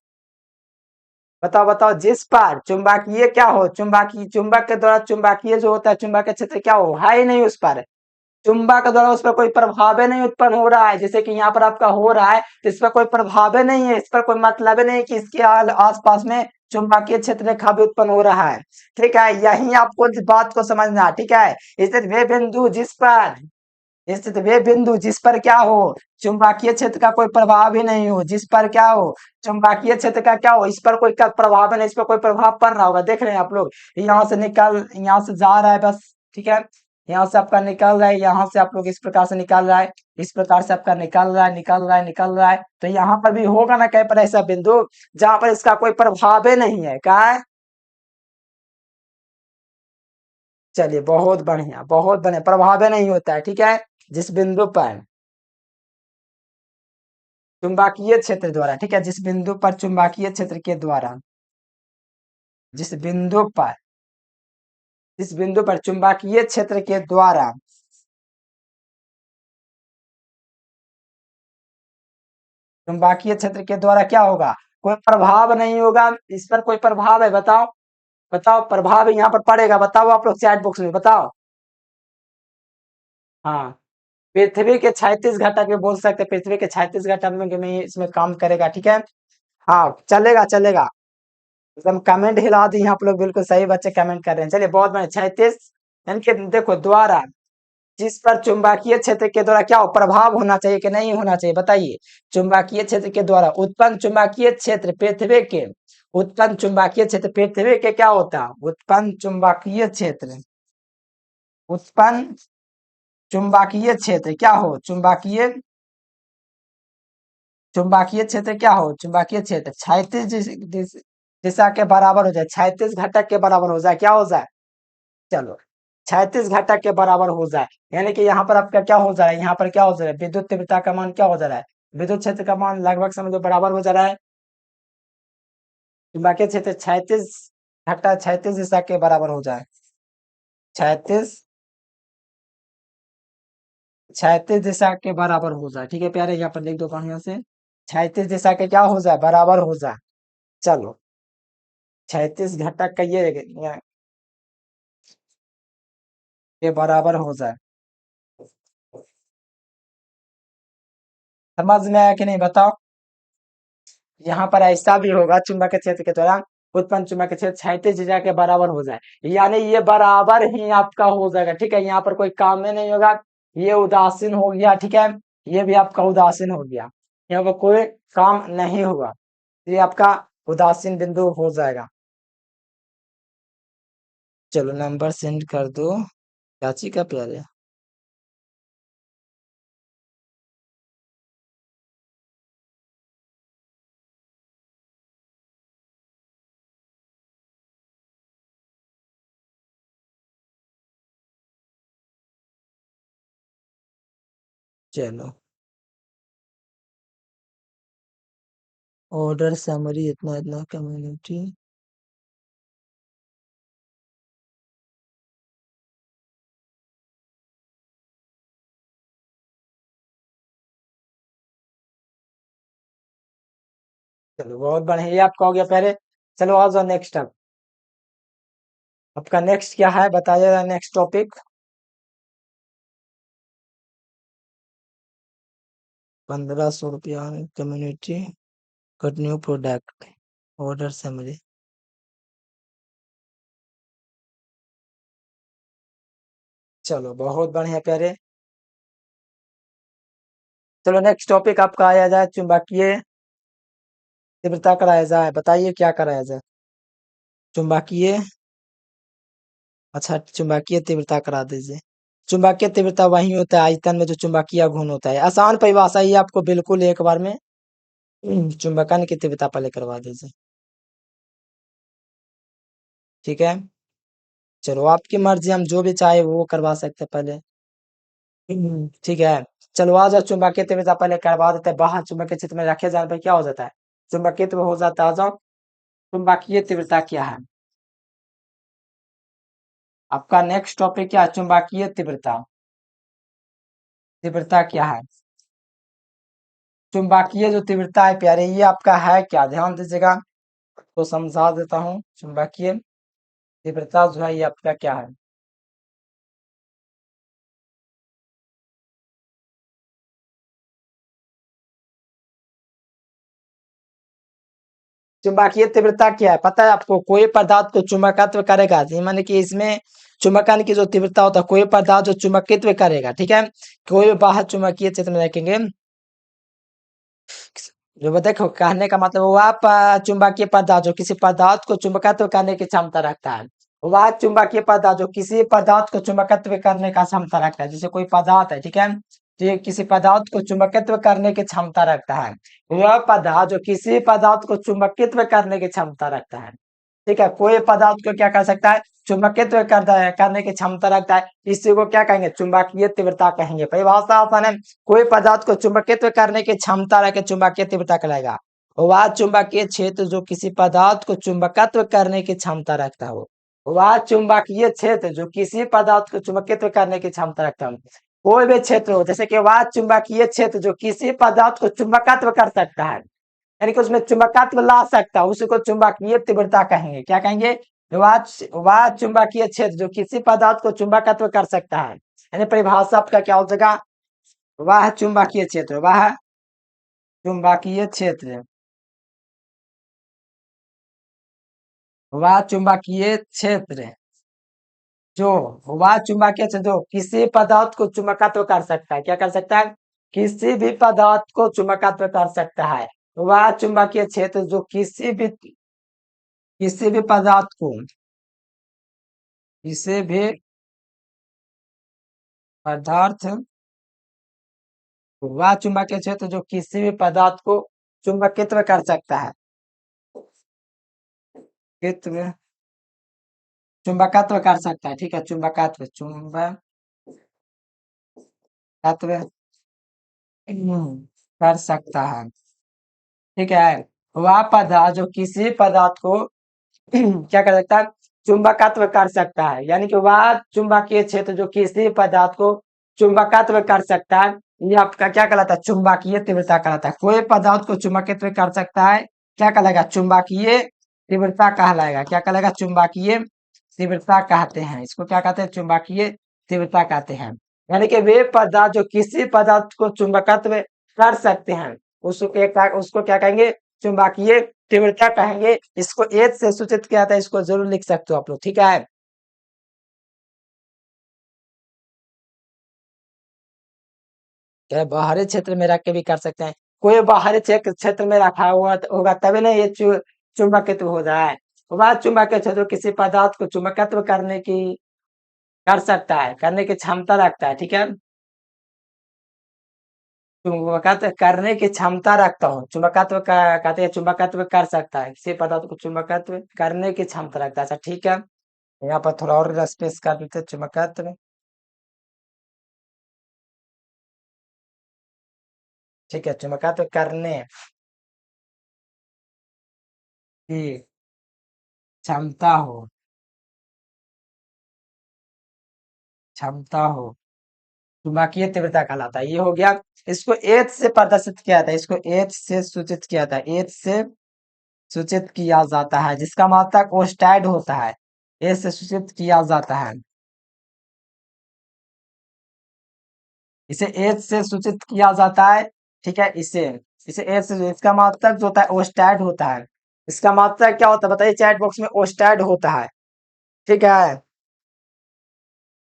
बताओ बताओ, जिस पर चुंबकीय क्या हो, चुंबकीय चुंबक के द्वारा चुंबकीय जो होता है चुंबकीय क्षेत्र क्या हो, है ही नहीं उस पर, चुंबक के द्वारा उस पर कोई प्रभाव नहीं उत्पन्न हो रहा है, जैसे कि यहाँ पर आपका हो रहा है तो इस पर कोई प्रभाव नहीं है, इस पर कोई मतलब नहीं कि इसके आसपास में चुंबकीय क्षेत्र रेखा भी उत्पन्न हो रहा है। ठीक है, यही आपको इस बात को समझना, ठीक है। स्थित वे बिंदु जिस पर, स्थित वे बिंदु जिस पर क्या हो, चुंबकीय क्षेत्र का कोई प्रभाव ही नहीं हो, जिस पर क्या हो, चुंबकीय क्षेत्र का क्या हो, इस पर कोई का प्रभाव नहीं, इस पर कोई प्रभाव पड़ रहा होगा, देख रहे हैं आप लोग, यहाँ से निकल, यहाँ से जा रहा है बस, ठीक है, यहाँ से आपका निकल रहा है, यहाँ से आप लोग इस प्रकार से निकल रहा है, इस प्रकार से आपका निकल रहा है, निकल रहा है, निकल रहा है, तो यहाँ पर भी होगा ना कहीं पर ऐसा बिंदु जहां पर इसका कोई प्रभाव ही नहीं है, क्या है। चलिए बहुत बढ़िया, बहुत बढ़िया, प्रभाव नहीं होता है, ठीक है, जिस बिंदु पर चुंबकीय क्षेत्र द्वारा, ठीक है, जिस बिंदु पर चुंबकीय क्षेत्र के द्वारा, जिस बिंदु पर, जिस बिंदु पर चुंबकीय क्षेत्र के द्वारा, चुंबकीय क्षेत्र के द्वारा क्या होगा, कोई प्रभाव नहीं होगा, इस पर कोई प्रभाव है बताओ, बताओ प्रभाव यहाँ पर पड़ेगा, बताओ आप लोग चैट बॉक्स में बताओ। हाँ, पृथ्वी के 36 घटक में बोल सकते हैं, पृथ्वी के 36 घटक में इसमें काम करेगा, ठीक है। हाँ चलेगा चलेगा, एकदम कमेंट हिला दी आप लोग, बिल्कुल सही बच्चे कमेंट कर रहे हैं। चलिए बहुत बढ़िया, 36 यानी कि देखो द्वारा, जिस पर चुंबकीय क्षेत्र के द्वारा क्या हो, प्रभाव होना चाहिए कि नहीं होना चाहिए बताइए, चुंबकीय क्षेत्र के द्वारा उत्पन्न चुंबकीय क्षेत्र पृथ्वी के, उत्पन्न चुंबकीय क्षेत्र पृथ्वी के क्या होता है, उत्पन्न चुंबकीय क्षेत्र, उत्पन्न चुंबकीय क्षेत्र क्या हो, चुंबकीय, चुंबकीय क्षेत्र क्या हो, चुंबकीय क्षेत्र 36 दिशा के बराबर हो जाए, 36 घटक के बराबर हो जाए, क्या हो जाए, चलो 36 घटक के बराबर हो जाए, यानी कि यहाँ पर आपका क्या हो जा रहा है, यहाँ पर क्या हो जा रहा है, विद्युत तीव्रता का मान क्या हो जा रहा है, विद्युत क्षेत्र का मान लगभग समझो बराबर हो जा रहा है, चुंबकीय क्षेत्र 36 घटक 36 दिशा के बराबर हो जाए, 36 36 दिशा के बराबर हो जाए, ठीक है प्यारे, यहाँ पर लिख दो बढ़िया से, 36 दिशा के क्या हो जाए, बराबर हो जाए, चलो 36 घटक का ये बराबर हो जाए, समझ में आया कि नहीं बताओ। यहाँ पर ऐसा भी होगा चुंबकीय क्षेत्र के दौरान उत्पन्न चुंबकीय क्षेत्र 36 जीजा के बराबर हो जाए, यानी ये बराबर ही आपका हो जाएगा, ठीक है, यहाँ पर कोई काम में नहीं होगा, ये उदासीन हो गया, ठीक है, ये भी आपका उदासीन हो गया, यहाँ पर कोई काम नहीं होगा, ये आपका उदासीन बिंदु हो जाएगा। चलो नंबर सेंड कर दो, चाची का प्यारे, चलो ऑर्डर समरी इतना इतना कम्युनिटी, चलो बहुत बढ़िया, ये आपका हो गया पहले। चलो आ जाओ नेक्स्ट, अब आपका नेक्स्ट क्या है बताइएगा, नेक्स्ट टॉपिक। 1500 रुपया community cut new product order summary, चलो बहुत बढ़िया प्यारे। चलो नेक्स्ट टॉपिक आपका आया जाए, चुंबकीय तीव्रता कराया जाए, बताइए क्या कराया जाए, चुंबकीय, अच्छा चुंबकीय तीव्रता करा दीजिए। चुंबकीय तीव्रता वही होता है आयतन में जो चुंबकीय घूर्ण होता है, आसान परिभाषा ही आपको बिल्कुल एक बार में चुंबकन की तीव्रता पहले करवा दीजिए। ठीक है, चलो आपकी मर्जी, हम जो भी चाहे वो करवा सकते हैं पहले। ठीक है, चलो आ जाओ, चुंबकीय तीव्रता पहले करवा देते हैं। बाहर चुंबकीय क्षेत्र में रखे जाने पर क्या हो जाता है? चुंबकित्व हो जाता है। आ जाओ, चुंबकीय तीव्रता क्या है? आपका नेक्स्ट टॉपिक क्या है? चुंबकीय तीव्रता। तीव्रता क्या है? चुंबकीय जो तीव्रता है प्यारे, ये आपका है क्या? ध्यान दीजिएगा, तो समझा देता हूँ। चुंबकीय तीव्रता जो है ये आपका क्या है? चुंबकीय तीव्रता क्या है पता है आपको? कोई पदार्थ को चुंबकत्व करेगा, ये माने कि इसमें चुंबकन की जो तीव्रता होता है, कोई पदार्थ जो चुंबकित्व करेगा, ठीक है, कोई बाहर चुंबकीय क्षेत्र में रखेंगे। जो देखो, कहने का मतलब वह चुंबकीय पदार्थ जो किसी पदार्थ को चुंबकत्व करने की क्षमता रखता है, वह चुंबकीय पदार्थ जो किसी पदार्थ को चुंबकत्व करने का क्षमता रखता है। जैसे कोई पदार्थ है, ठीक है, तो ये किसी पदार्थ को चुंबकत्व करने की क्षमता रखता है। वह पदार्थ जो किसी पदार्थ को चुंबकित्व करने की क्षमता रखता है। ठीक है, कोई पदार्थ को क्या कर सकता है? चुंबकित्व करता है, करने की क्षमता रखता है। इसी को क्या कहेंगे? चुंबकीय तीव्रता कहेंगे। परिभाषा आसान है, कोई पदार्थ को चुंबकित्व करने की क्षमता रखे चुंबकीय तीव्रता कहलाएगा। वह चुंबकीय क्षेत्र जो किसी पदार्थ को चुंबकत्व करने की क्षमता रखता हो, वह चुंबकीय क्षेत्र जो किसी पदार्थ को चुंबकित्व करने की क्षमता रखता हो। कोई भी क्षेत्र हो, जैसे कि वह चुंबकीय क्षेत्र जो किसी पदार्थ को चुंबकत्व कर सकता है, यानी कि उसमें चुंबकत्व ला सकता है, उसी को चुंबकीय तीव्रता कहेंगे। क्या कहेंगे? वह चुंबकीय क्षेत्र जो किसी पदार्थ को चुंबकत्व कर सकता है, यानी परिभाषा आपका क्या हो जाएगा? वह चुंबकीय क्षेत्र, वह चुंबकीय क्षेत्र, वह चुंबकीय क्षेत्र जो वह चुंबकीय क्षेत्र जो किसी पदार्थ को चुंबकत्व कर सकता है। क्या कर सकता है? किसी भी पदार्थ को चुंबकत्व कर सकता है। वह चुंबकीय क्षेत्र जो किसी भी पदार्थ को, किसी भी पदार्थ, वह चुंबकीय क्षेत्र जो किसी भी पदार्थ को चुंबकित्व कर सकता है। कित्व, चुंबकत्व कर सकता है। ठीक है, चुंबकत्व, चुंबकत्व कर सकता है। ठीक है, वह पदार्थ जो किसी पदार्थ को क्या कर सकता है? चुंबकत्व कर सकता है, यानी कि वह चुंबकीय क्षेत्र जो किसी पदार्थ को चुंबकत्व कर सकता है, ये आपका क्या कहलाता है? चुंबकीय तीव्रता कहलाता है। कोई पदार्थ को चुंबकित्व कर सकता है, क्या कहलाएगा? चुंबकीय तीव्रता कहलाएगा। क्या कहलाएगा? चुंबकीय तीव्रता कहते हैं इसको। क्या कहते हैं? चुंबकीय तीव्रता कहते हैं। यानी कि वे पदार्थ जो किसी पदार्थ को चुंबकत्व कर सकते हैं, उसको क्या कहेंगे? चुंबकीय तीव्रता कहेंगे। इसको एच से सूचित किया था, इसको जरूर लिख सकते हो आप लोग। ठीक है, क्या बाहरी क्षेत्र में रख के भी कर सकते हैं। कोई बाहरी क्षेत्र क्षेत्र में रखा हुआ होगा तभी ना ये चुंबकित्व हो जाए। वह चुंबकीय क्षेत्र किसी पदार्थ को चुंबकत्व करने की, कर सकता है, करने की क्षमता रखता है। ठीक है, चुंबकत्व करने की क्षमता रखता हूँ। चुंबकत्व का कहते हैं, चुंबकत्व कर सकता है, किसी पदार्थ को चुंबकत्व करने की क्षमता रखता है। अच्छा ठीक है, यहाँ पर थोड़ा और स्पेस कर देते हैं। चुंबकत्व, ठीक है, चुंबकत्व करने की क्षमता हो, क्षमता हो, चुंबकीय तीव्रता कहलाता है। ये हो गया। इसको एच से प्रदर्शित किया था, इसको एच से सूचित किया था, एच से सूचित किया जाता है, जिसका मात्रक ओस्टैड होता है। एच से सूचित किया जाता है, इसे एच से सूचित किया जाता है। ठीक है, इसे इसे एच से, इसका मात्रक जो होता है ओस्टैड होता है। इसका मात्रक क्या होता है बताइए चैट बॉक्स में? ओस्टैड होता है। ठीक है,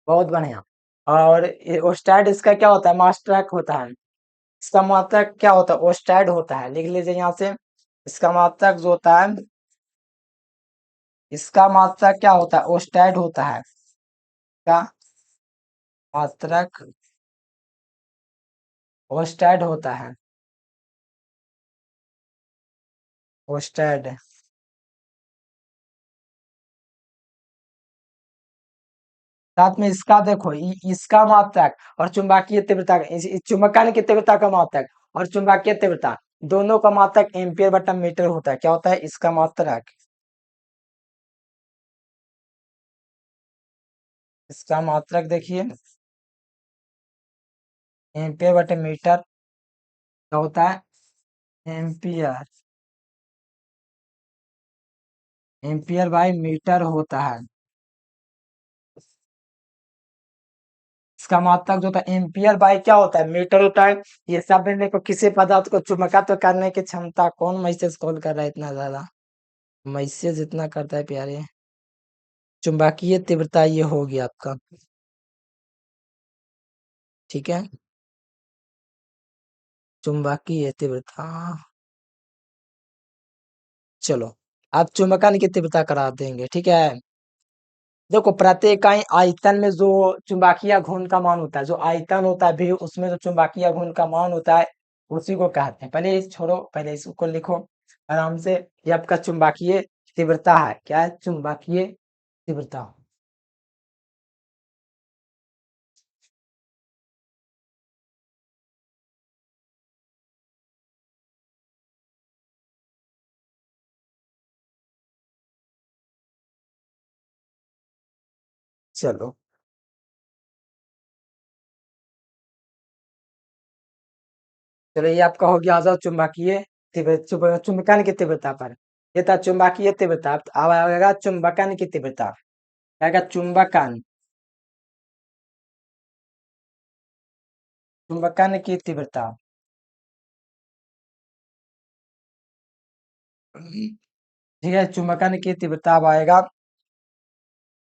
बहुत बढ़िया। और ओस्टैड इसका क्या होता है? मास्टरक होता है। इसका मात्रक क्या होता है? ओस्टैड होता है। लिख लीजिए यहाँ से, इसका मात्रक जो होता है, इसका मात्रक क्या होता है? ओस्टैड होता है। क्या मात्रक ओस्टैड होता है। ओस्टेड। साथ में इसका देखो, इसका मात्रक और चुंबकीय तीव्रता चुंबकन की तीव्रता का मात्रक और चुंबकीय तीव्रता दोनों का मात्रक एम्पियर बटा मीटर होता है। क्या होता है इसका मात्रक? इसका मात्रक देखिए, एम्पियर बटे मीटर। क्या होता है? एम्पियर, एम्पियर बाई मीटर होता है। इसका मात्रक जो होता है एम्पियर बाई क्या होता है? मीटर होता है। ये सब देखो, किसी पदार्थ को चुंबकत्व करने की क्षमता, कौन मैसेज कॉल कर रहा है इतना ज्यादा? मैसेज इतना करता है प्यारे। चुंबकीय तीव्रता ये हो गया आपका, ठीक है। चुंबकीय तीव्रता, चलो आप चुंबकन की तीव्रता करा देंगे, ठीक है। देखो, प्रति इकाई आयतन में जो चुंबकीय घूर्ण का मान होता है, जो आयतन होता है भी, उसमें जो चुंबकीय घूर्ण का मान होता है उसी को कहते हैं। पहले इस छोड़ो, पहले इसको लिखो आराम से। ये आपका चुंबकीय तीव्रता है। क्या है? चुंबकीय तीव्रता। चलो, चलो ये आपका हो गया। आ जाओ चुंबकीय चुंबकन की तीव्रता पर। ये था चुंबकीय तीव्रता। अब आएगा चुंबकन की तीव्रता। आएगा चुंबकन, चुंबकन की तीव्रता। ठीक है, चुंबकन की तीव्रता। अब आएगा,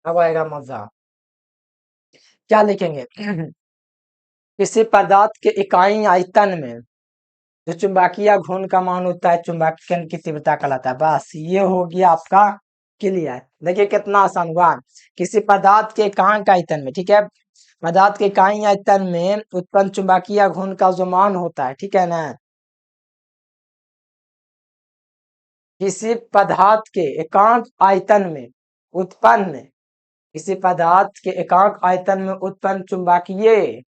अब आएगा मजा। क्या लिखेंगे? किसी पदार्थ के इकाई आयतन में जो चुंबकीय घूर्ण का मान होता है चुंबकन की तीव्रता कहलाता है। बस ये हो गया आपका क्लियर। देखिए कितना आसान हुआ। किसी पदार्थ के एकांक आयतन में, ठीक है, पदार्थ के इकाई आयतन में उत्पन्न चुंबकीय घूर्ण का जो मान होता है, ठीक है ना, किसी पदार्थ के एकांक आयतन में उत्पन्न, किसी पदार्थ के एकांक आयतन में उत्पन्न चुंबकीय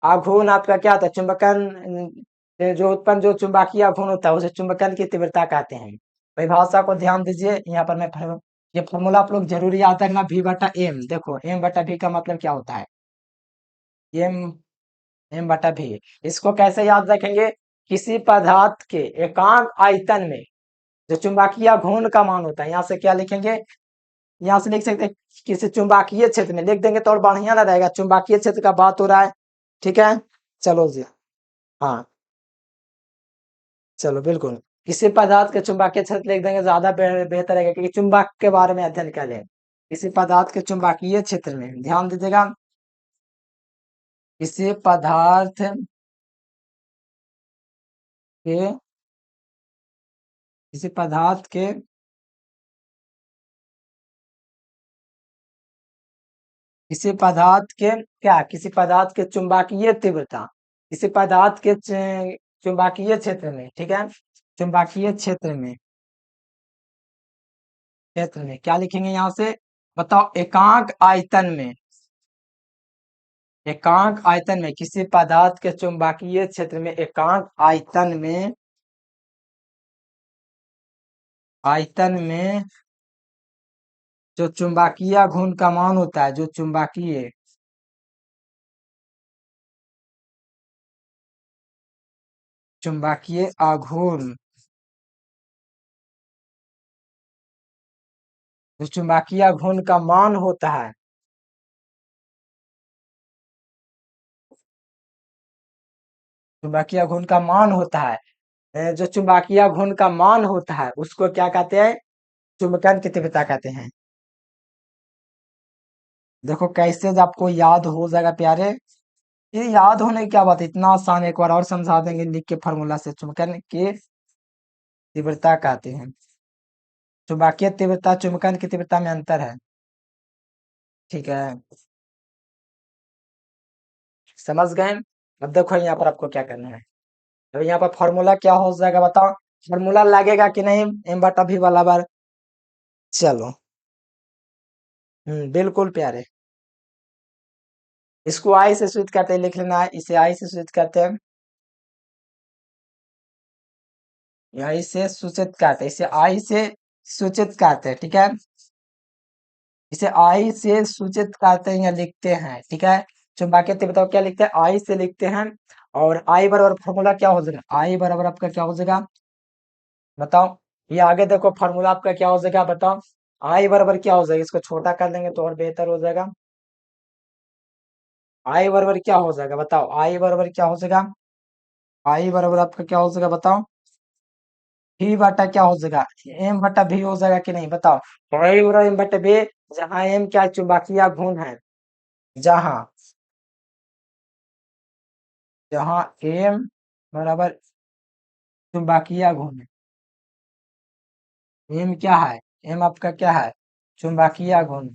आघूर्ण आपका क्या होता है? चुंबकन जो उत्पन्न जो चुंबकीय आघूर्ण होता है उसे चुंबकन की तीव्रता कहते हैं। परिभाषा को ध्यान दीजिए। यहाँ पर मैं ये फॉर्मूला आप लोग जरूरी याद रखना। V बटा एम, देखो एम बटा भी का मतलब क्या होता है? एम, एम बटा भी। इसको कैसे याद रखेंगे? किसी पदार्थ के एकांक आयतन में जो चुंबकीय घूर्ण का मान होता है, यहाँ से क्या लिखेंगे? यहाँ से लिख सकते हैं किसी चुंबकीय क्षेत्र में, लिख देंगे तो और बढ़िया ना रहेगा। चुंबकीय क्षेत्र का बात हो रहा है, ठीक है। चलो जी, हाँ, चलो बिल्कुल। किसी पदार्थ के चुंबकीय क्षेत्र लिख देंगे ज्यादा बेहतर है, क्योंकि चुंबक के बारे में अध्ययन कर लें। किसी पदार्थ के चुंबकीय क्षेत्र में ध्यान दीजिएगा। किसी पदार्थ के, किसी पदार्थ के, किसी पदार्थ के क्या, किसी पदार्थ के चुंबकीय तीव्रता, किसी पदार्थ के चुंबकीय क्षेत्र में, ठीक है, चुंबकीय क्षेत्र में क्या लिखेंगे यहाँ से? बताओ, एकांक आयतन में, एकांक आयतन में किसी पदार्थ के चुंबकीय क्षेत्र में, एकांक आयतन में, आयतन में जो चुंबकीय घूर्ण का मान होता है, जो चुंबकीय आघूर्ण, जो चुंबकीय घूर्ण का मान होता है, चुंबकीय घूर्ण का मान होता है, जो चुंबकीय घूर्ण का मान होता है उसको क्या कहते हैं? चुंबकन की तीव्रता कहते हैं। देखो कैसे आपको याद हो जाएगा प्यारे। ये याद होने की क्या बात है, इतना आसान है। एक बार और समझा देंगे लिख के फॉर्मूला से। चुंबकन की तीव्रता कहते हैं। चुंबकीय तीव्रता चुंबकन की तीव्रता में अंतर है, ठीक है। समझ गए? अब देखो यहाँ पर आपको क्या करना है। अब यहाँ पर फॉर्मूला क्या हो जाएगा बताओ? फॉर्मूला लगेगा कि नहीं एम बटा भी वाला बार? चलो। बिल्कुल प्यारे। इसको आई से सूचित करते हैं, लिख लेना है, इसे आई से सूचित करते हैं, आई से सूचित करते हैं, इसे आई से सूचित करते हैं, ठीक है। इसे आई से सूचित करते हैं या लिखते हैं, ठीक है। चुंबकीय बताओ क्या लिखते हैं, आई से लिखते हैं। और आई बराबर फॉर्मूला क्या हो जाएगा, आई बराबर आपका क्या हो जाएगा बताओ। ये आगे देखो फॉर्मूला आपका क्या हो जाएगा बताओ। आई बराबर क्या हो जाएगा, इसको छोटा कर देंगे तो और बेहतर हो जाएगा। आई बराबर क्या हो जाएगा बताओ, आई बराबर क्या हो जाएगा, आई बराबर आपका क्या हो जाएगा बताओ। भी बटा क्या हो जाएगा, एम बटा भी हो जाएगा कि नहीं बताओ। तो आई बराबर एम बटा भी, जहाँ एम क्या है, चुंबकीय घूर्ण है, जहाँ जहाँ एम बराबर चुंबकीय घूर्ण, एम क्या है, एम आपका क्या है, चुंबकीय घूर्ण।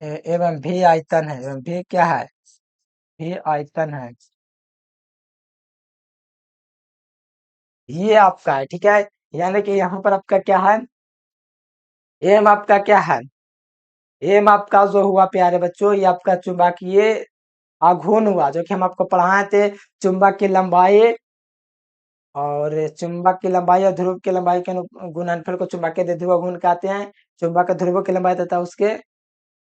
एवं भी आयतन है, एवं भी क्या है, भी आयतन है, ये आपका है, ठीक है। यानी कि यहाँ पर आपका क्या है, एम आपका क्या है, एम आपका जो हुआ प्यारे बच्चों, ये आपका चुंबकीय आघूर्ण हुआ, जो कि हम आपको पढ़ाए थे। चुंबक की लंबाई और चुंबक की लंबाई और ध्रुव की लंबाई के गुणनफल को चुंबकीय द्विध्रुव घूर्ण कहते हैं। चुंबक का ध्रुव की लंबाई तथा उसके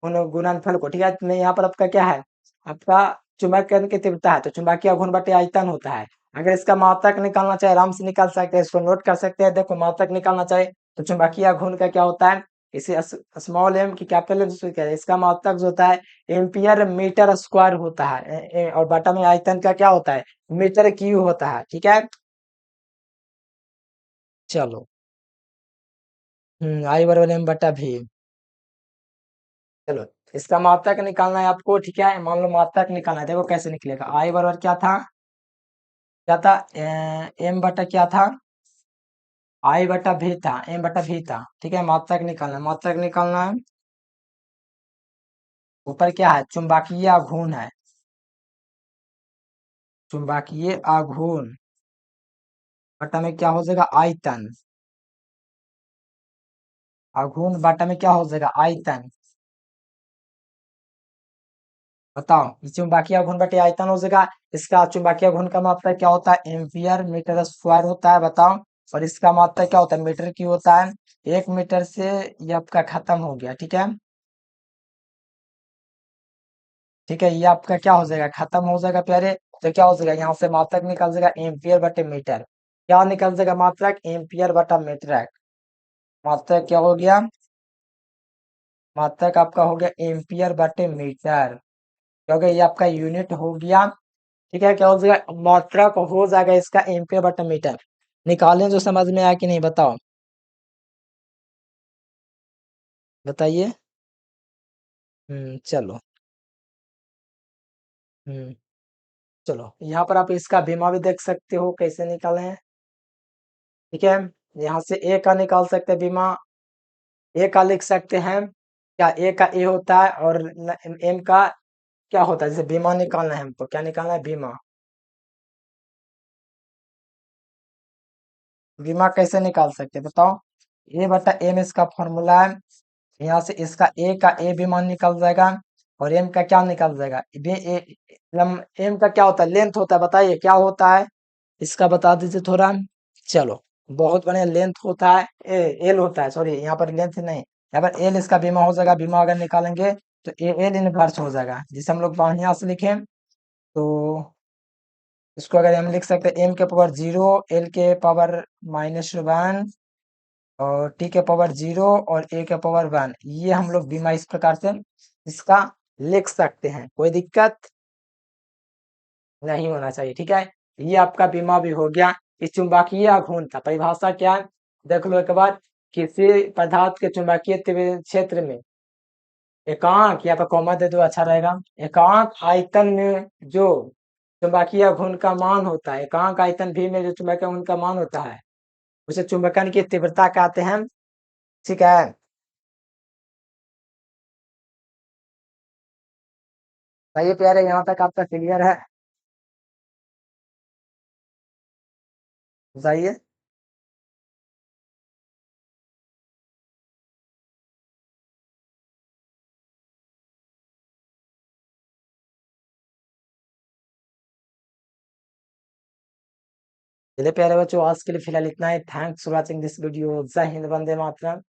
उन गुणनफल को, ठीक है। तो यहाँ पर आपका क्या है, आपका चुंबक केंद्र की तीव्रता है, तो चुंबकीय घूर्ण बटे आयतन होता है। अगर इसका मात्रक निकालना चाहे आराम से निकाल सकते हैं, इसको नोट कर सकते हैं। देखो मात्रक निकालना चाहे तो चुंबकीय घूर्ण का क्या होता है, इसे स्मॉल एम की कैपिटल एम से क्या है, इसका मात्रक जो होता है एम्पियर मीटर स्क्वायर होता है। और बटा में आयतन का क्या होता है, मीटर क्यू होता है, ठीक है। चलो। आई बराबर एम बटा भी। चलो, इसका मात्रक निकालना है आपको, ठीक है। मान लो मात्रक निकालना है, देखो कैसे निकलेगा। आई बराबर क्या था, क्या था, एम बटा क्या था, आई बटा भी था, एम बटा भी था, ठीक है। मात्रक निकालना है, मात्रक निकालना है। ऊपर क्या है, चुंबकीय आघूर्ण है, चुंबकीय आघूर्ण बटा में क्या हो जाएगा आयतन, आघूर्ण बटा में क्या हो जाएगा आयतन। बताओ, ये चुंबकीय घूर्ण बटे आयतन हो जाएगा। इसका चुंबकीय घूर्ण का मात्रक क्या होता है, एम्पियर मीटर स्क्वायर होता है, बताओ। और इसका मात्रक क्या होता है, मीटर की होता है। 1 मीटर से ये आपका खत्म हो गया, ठीक है। ठीक है, ये आपका क्या हो जाएगा, खत्म हो जाएगा प्यारे। तो क्या हो जाएगा, यहाँ से मात्रक निकल जाएगा एम्पियर बटे मीटर। क्या निकल जाएगा मात्रक, एम्पियर बटा मीटर। मात्रक क्या हो गया, मात्रक आपका हो गया एम्पियर बटे मीटर, क्योंकि ये आपका यूनिट हो गया। ठीक है, क्या हो जाएगा, मात्रक हो जाएगा इसका एम्पियर बटा मीटर। निकालें जो समझ में आया कि नहीं बताओ, बताइए। चलो। हम्म चलो, यहाँ पर आप इसका बीमा भी देख सकते हो कैसे निकाले हैं, ठीक है। यहाँ से ए का निकाल सकते हैं बीमा, ए का लिख सकते हैं क्या, ए का ए होता है और एम का क्या होता है। जैसे बीमा निकालना है हमको, क्या निकालना है बीमा, बीमा कैसे निकाल सकते हैं बताओ। ए बटा एम इसका फॉर्मूला है। यहाँ से इसका ए का ए भी मान निकल जाएगा और एम का क्या निकल जाएगा, एम का क्या होता है, लेंथ होता है, बताइए क्या होता है, इसका बता दीजिए थोड़ा। चलो, बहुत बढ़िया, लेंथ होता है, एल होता है, सॉरी यहाँ पर लेंथ नहीं, यहाँ पर एल इसका बीमा हो जाएगा। बीमा अगर निकालेंगे तो ए एल इनवर्स हो जाएगा, जिसे हम लोग बढ़िया से लिखें तो इसको अगर हम लिख सकते हैं एम के पावर 0, एल के पावर -1 और टी के पावर 0 और ए के पावर 1, ये हम लोग बीमा इस प्रकार से इसका लिख सकते हैं, कोई दिक्कत नहीं होना चाहिए, ठीक है। ये आपका बीमा भी हो गया। इस चुंबकीय आघूर्ण था परिभाषा क्या है, देख लो एक बार। किसी पदार्थ के चुंबकीय क्षेत्र में एकांक, या तो कॉमा दे दो अच्छा रहेगा, एकांक आयतन में जो चुंबकीय घूर्ण का मान होता है, एकांक आयतन भी में जो चुंबकीय घूर्ण का मान होता है, उसे चुंबकन की तीव्रता कहते हैं, ठीक है। सही है प्यारे, यहाँ तक आपका क्लियर है। सही है। चलिए प्यारे बच्चों, आज के लिए फिलहाल इतना ही। Thanks for watching this video. जय हिंद, वंदे मातरम।